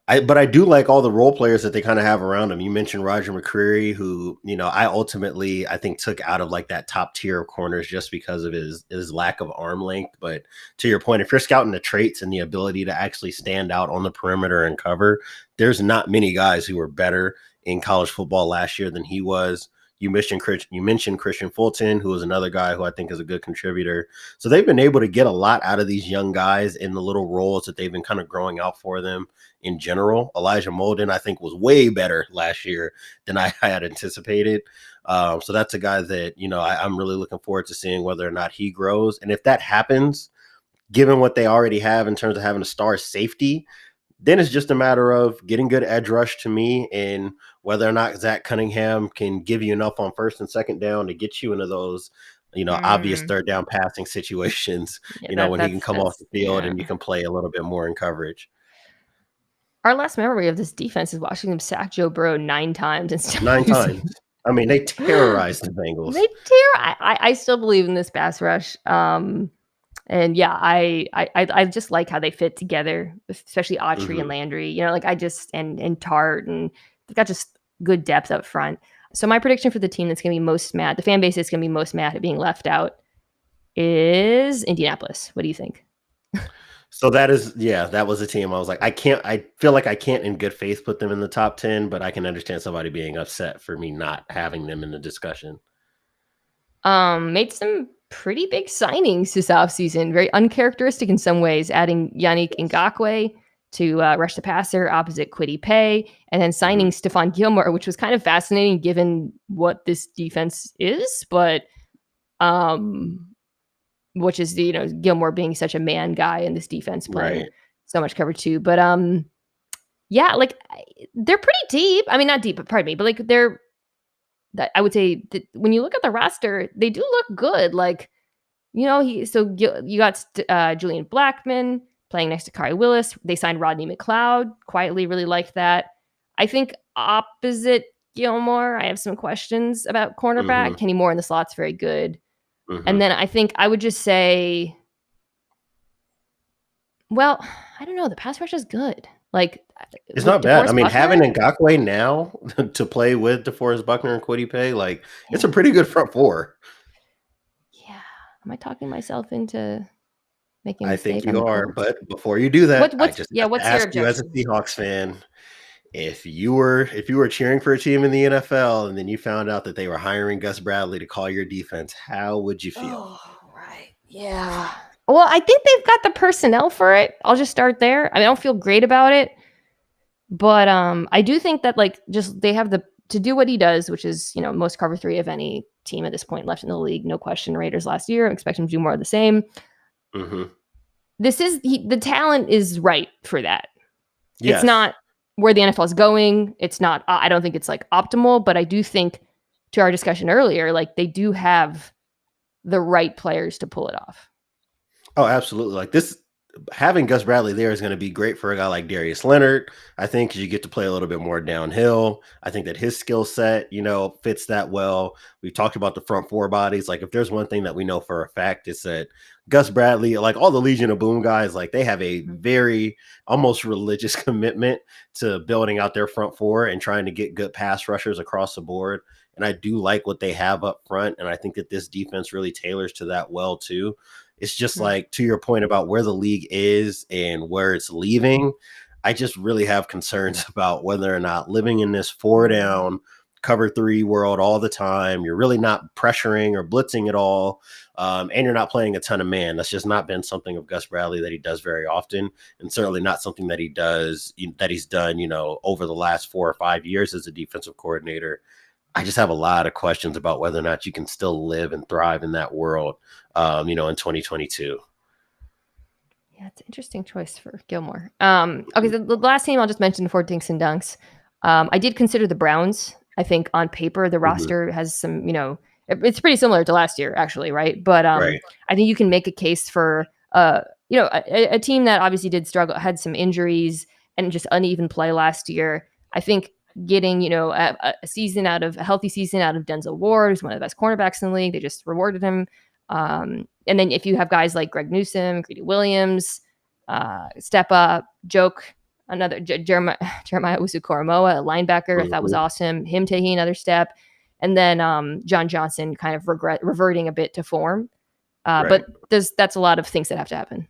but I do like all the role players that they kind of have around him. You mentioned Roger McCreary, who, I think took out of like that top tier of corners just because of his lack of arm length. But to your point, if you're scouting the traits and the ability to actually stand out on the perimeter and cover, there's not many guys who were better in college football last year than he was. You mentioned Christian Fulton, who is another guy who I think is a good contributor. So they've been able to get a lot out of these young guys in the little roles that they've been kind of growing out for them in general. Elijah Molden, I think, was way better last year than I had anticipated. So that's a guy that, I'm really looking forward to seeing whether or not he grows. And if that happens, given what they already have in terms of having a star safety, then it's just a matter of getting good edge rush to me and whether or not Zach Cunningham can give you enough on first and second down to get you into those, obvious third down passing situations, Yeah, when he can come off the field yeah. and you can play a little bit more in coverage. Our last memory of this defense is watching them sack Joe Burrow 9 times and still 9 losing. times. I mean, they terrorized the Bengals. I still believe in this pass rush. And yeah, I just like how they fit together, especially Autry and Mhm. Landry. And Tart, and they've got just good depth up front. So my prediction for the team that's going to be most mad, the fan base that's going to be most mad at being left out, is Indianapolis. What do you think? So that was a team I was like, I feel like I can't in good faith put them in the top 10, but I can understand somebody being upset for me not having them in the discussion. Made some pretty big signings this offseason, very uncharacteristic in some ways, adding Yannick Ngakoue to rush the passer opposite Kwity Paye, and then signing Stephon Gilmore, which was kind of fascinating given what this defense is, but which is Gilmore being such a man guy in this defense, playing Right. so much cover too. But yeah, like, they're pretty deep. I mean, not deep, but pardon me, but like I would say that when you look at the roster, they do look good. Like, you got Julian Blackman playing next to Kari Willis. They signed Rodney McLeod. Quietly really liked that. I think opposite Gilmore, I have some questions about cornerback. Mhm. Kenny Moore in the slot's very good. And Mhm. then I think I would just say, well, I don't know. The pass rush is good. Like, It's with not bad. I DeForest mean, having Buckner, Ngakoue now to play with DeForest Buckner and Kwity Paye, like, it's a yeah, pretty good front four. yeah. Am I talking myself into making a I think mistake on you the are, Colts? but before you do that, I just have to What's your ask you as a objection? Seahawks fan, if you were cheering for a team in the NFL and then you found out that they were hiring Gus Bradley to call your defense, how would you feel? Oh, right. Yeah. Well, I think they've got the personnel for it. I'll just start there. I mean, I don't feel great about it, but I do think that, like, just they have the to do what he does, which is, most cover 3 of any team at this point left in the league. No question. Raiders last year. I expect him to do more of the same. Mhm. The talent is right for that. It's Yes. not where the NFL is going. It's not. I don't think it's like optimal, but I do think, to our discussion earlier, like, they do have the right players to pull it off. Oh, absolutely. Like, this having Gus Bradley there is going to be great for a guy like Darius Leonard. I think you get to play a little bit more downhill. I think that his skill set, fits that well. We've talked about the front four bodies. Like, if there's one thing that we know for a fact, it's that Gus Bradley, like all the Legion of Boom guys, like, they have a very almost religious commitment to building out their front four and trying to get good pass rushers across the board. And I do like what they have up front. And I think that this defense really tailors to that well too. It's just like, to your point about where the league is and where it's leaving, I just really have concerns about whether or not living in this 4-down cover 3 world all the time, you're really not pressuring or blitzing at all. And you're not playing a ton of man. That's just not been something of Gus Bradley that he does very often, and certainly not something that he's done, over the last 4 or 5 years as a defensive coordinator. I just have a lot of questions about whether or not you can still live and thrive in that world, in 2022. Yeah, it's an interesting choice for Gilmore. Okay, the last team I'll just mention before Dinks and Dunks. I did consider the Browns. I think on paper, the roster has some, it's pretty similar to last year, actually, right? But Right. I think you can make a case for, a team that obviously did struggle, had some injuries and just uneven play last year. I think getting, a healthy season out of Denzel Ward, who's one of the best cornerbacks in the league. They just rewarded him. And then if you have guys like Greg Newsome, Greedy Williams, step up, another Jeremiah Usu-Koromoa, a linebacker, I thought was awesome. Him taking another step. And then John Johnson kind of reverting a bit to form. Right. But that's a lot of things that have to happen.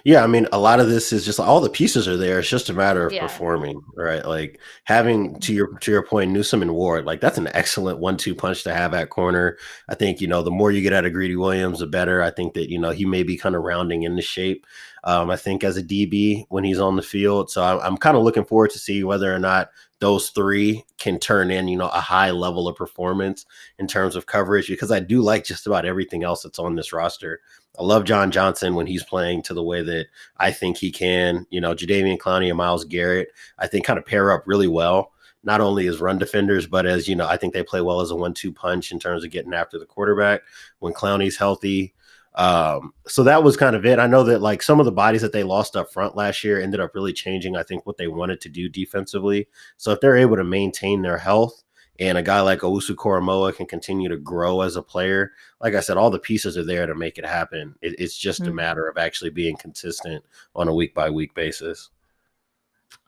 Yeah, I mean, a lot of this is just all the pieces are there. It's just a matter of performing, right? Like having to your point, Newsome and Ward, like that's an excellent 1-2 punch to have at corner. I think, the more you get out of Greedy Williams, the better. I think that, he may be kind of rounding into shape. I think as a DB when he's on the field. So I'm kind of looking forward to see whether or not those three can turn in, a high level of performance in terms of coverage, because I do like just about everything else that's on this roster. I love John Johnson when he's playing to the way that I think he can. Jadeveon Clowney and Myles Garrett, I think kind of pair up really well, not only as run defenders, but as, I think they play well as a 1-2 punch in terms of getting after the quarterback when Clowney's healthy. So that was kind of it. I know that like some of the bodies that they lost up front last year ended up really changing, I think, what they wanted to do defensively. So if they're able to maintain their health and a guy like Owusu-Koramoah can continue to grow as a player, like I said, all the pieces are there to make it happen. It's just a matter of actually being consistent on a week-by-week basis.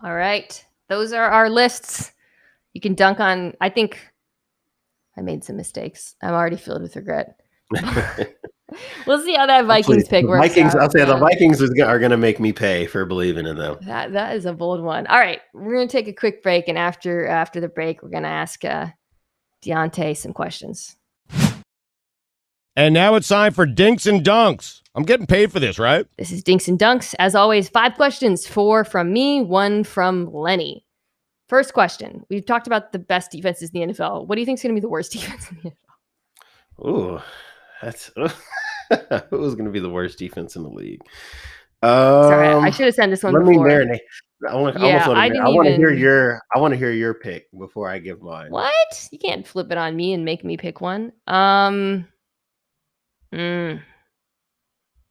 All right. Those are our lists. You can dunk on. I think I made some mistakes. I'm already filled with regret. We'll see how that Vikings pick works Vikings, out. I'll say the Vikings are going to make me pay for believing in them. That is a bold one. All right, we're going to take a quick break, and after the break, we're going to ask Diante some questions. And now it's time for Dinks and Dunks. I'm getting paid for this, right? This is Dinks and Dunks. As always, 5 questions, 4 from me, 1 from Lenny. First question. We've talked about the best defenses in the NFL. What do you think is going to be the worst defense in the NFL? Ooh, that's who's going to be the worst defense in the league? Sorry, I should have sent this one before. Let me marinate. I want to hear your pick before I give mine. What? You can't flip it on me and make me pick one.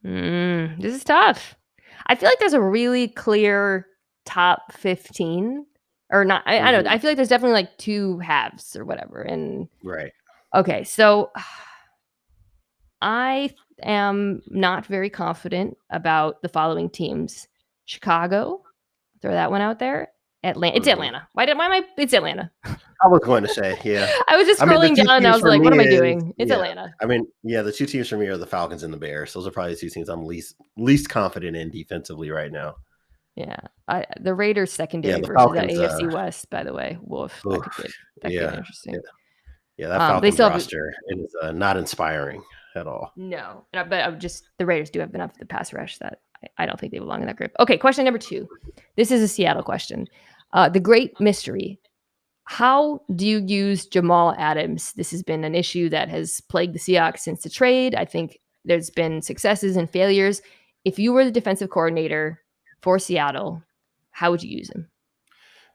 This is tough. I feel like there's a really clear top 15 or not. I don't know. I feel like there's definitely like 2 halves or whatever. And right. Okay. So I am not very confident about the following teams. Chicago. Throw that one out there. Atlanta. It's Atlanta. It's Atlanta. I was going to say, yeah. I was just scrolling down and I was like, what am I doing? It's Atlanta. I mean, yeah, the 2 teams for me are the Falcons and the Bears. Those are probably the 2 teams I'm least confident in defensively right now. Yeah. The Raiders secondary versus Falcons, that AFC West, by the way. Woof. That could get interesting. Yeah, that Falcons roster is not inspiring at all. No. But the Raiders do have enough of the pass rush that I don't think they belong in that group. Okay, question number 2. This is a Seattle question. The great mystery. How do you use Jamal Adams? This has been an issue that has plagued the Seahawks since the trade. I think there's been successes and failures. If you were the defensive coordinator for Seattle, how would you use him?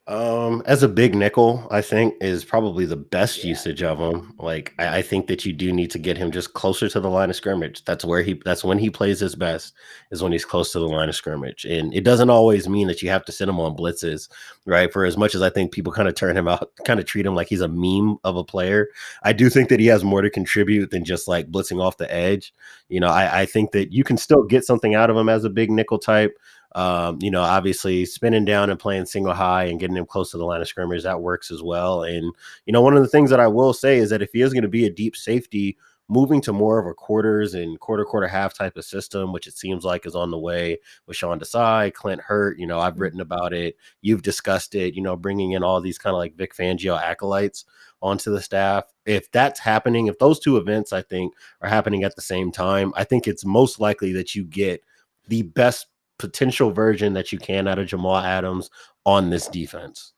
As a big nickel, I think is probably the best usage of him. Like I think that you do need to get him just closer to the line of scrimmage. That's when he plays his best, is when he's close to the line of scrimmage. And it doesn't always mean that you have to send him on blitzes, right? For as much as I think people kind of turn him out, kind of treat him like he's a meme of a player, I do think that he has more to contribute than just like blitzing off the edge. I think that you can still get something out of him as a big nickel type. Obviously spinning down and playing single high and getting him close to the line of scrimmage, that works as well. And, one of the things that I will say is that if he is going to be a deep safety moving to more of a quarters and quarter half type of system, which it seems like is on the way with Sean Desai, Clint Hurt. I've written about it. You've discussed it, bringing in all these kind of like Vic Fangio acolytes onto the staff. If that's happening, if those two events, I think, are happening at the same time, I think it's most likely that you get the best potential version that you can out of Jamal Adams on this defense.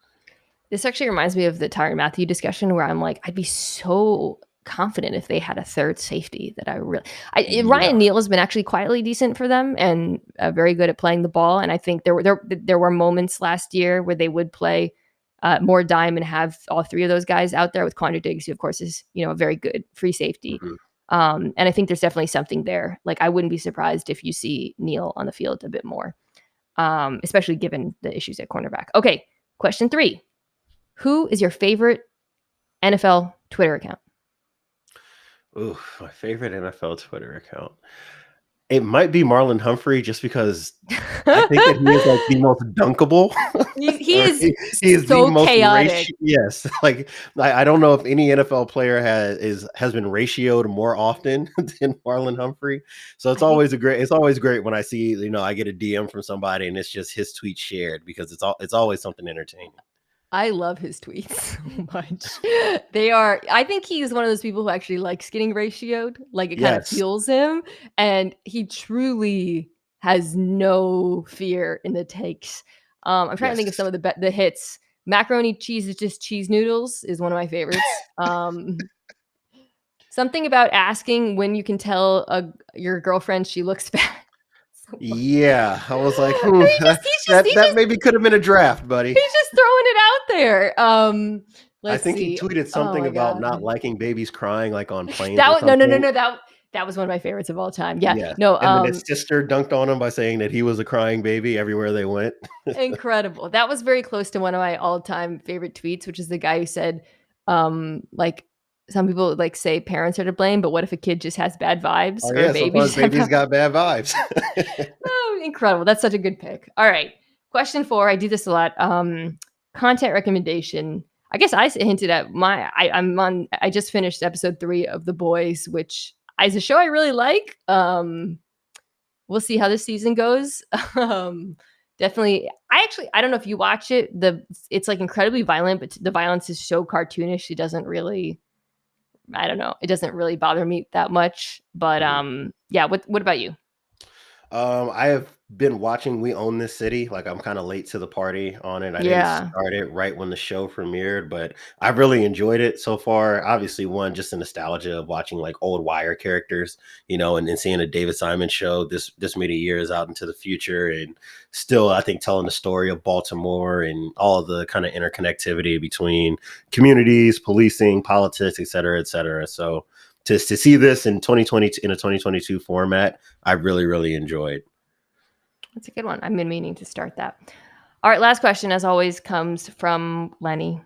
This actually reminds me of the Tyrann Mathieu discussion where I'm like, I'd be so confident if they had a third safety that Ryan Neal has been actually quietly decent for them and very good at playing the ball. And I think there were moments last year where they would play more dime and have all three of those guys out there with Quandre Diggs, who of course is, a very good free safety. And I think there's definitely something there. Like, I wouldn't be surprised if you see Neal on the field a bit more, especially given the issues at cornerback. Okay. Question 3. Who is your favorite NFL Twitter account? Ooh, my favorite NFL Twitter account. It might be Marlon Humphrey, just because I think that he is like the most dunkable. He is so the most chaotic. Yes, like I don't know if any NFL player has been ratioed more often than Marlon Humphrey. So it's always great when I see, I get a DM from somebody and it's just his tweet shared, because it's always something entertaining. I love his tweets so much. I think he's one of those people who actually likes getting ratioed. Like, it kind of fuels him. And he truly has no fear in the takes. I'm trying to think of some of the hits. Macaroni cheese is just cheese noodles is one of my favorites. Something about asking when you can tell your girlfriend she looks fat. Yeah, I was like, that maybe could have been a draft, buddy. He's just throwing it out there. I think he tweeted something about not liking babies crying, like on planes. No. That was one of my favorites of all time. Yeah. No. And then his sister dunked on him by saying that he was a crying baby everywhere they went. Incredible. That was very close to one of my all-time favorite tweets, which is the guy who said, like, some people like say parents are to blame, but what if a kid just has bad vibes? Oh, yeah, sometimes babies got bad vibes. Oh, incredible. That's such a good pick. All right. Question 4. I do this a lot. Content recommendation. I guess I hinted at I just finished episode 3 of The Boys, which is a show I really like. We'll see how this season goes. Definitely. I don't know if you watch it. It's like incredibly violent, but the violence is so cartoonish. It doesn't really, I don't know. It doesn't really bother me that much, but yeah. What about you? I have been watching We Own This City. Like, I'm kind of late to the party on it. I didn't start it right when the show premiered, but I've really enjoyed it so far. Obviously, one, just the nostalgia of watching like old Wire characters, and seeing a David Simon show this many years out into the future, and still, I think, telling the story of Baltimore and all of the kind of interconnectivity between communities, policing, politics, et cetera, et cetera. So to see this in 2020 in a 2022 format, I really, really enjoyed. That's a good one. I've been meaning to start that. All right, last question, as always, comes from Lenny.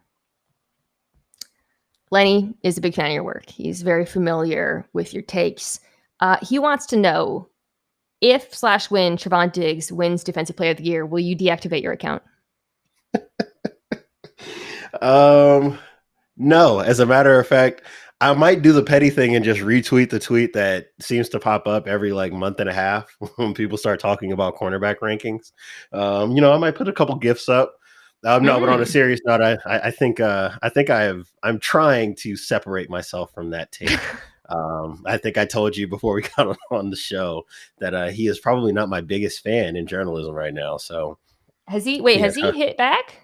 Lenny is a big fan of your work. He's very familiar with your takes. He wants to know, if/when Trevon Diggs wins Defensive Player of the Year, will you deactivate your account? No. As a matter of fact, I might do the petty thing and just retweet the tweet that seems to pop up every like month and a half when people start talking about cornerback rankings. I might put a couple GIFs up. No, but on a serious note, I think I'm trying to separate myself from that take. I think I told you before we got on the show that he is probably not my biggest fan in journalism right now. So has he hit back?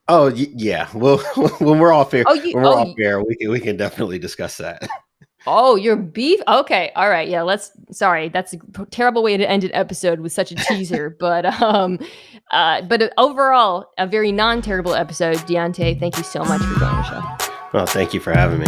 Oh yeah. Well, when we're off air, we can definitely discuss that. Oh, your beef? Okay, all right. Yeah, sorry, that's a terrible way to end an episode with such a teaser, but overall, a very non-terrible episode. Diante, thank you so much for joining the show. Well, thank you for having me.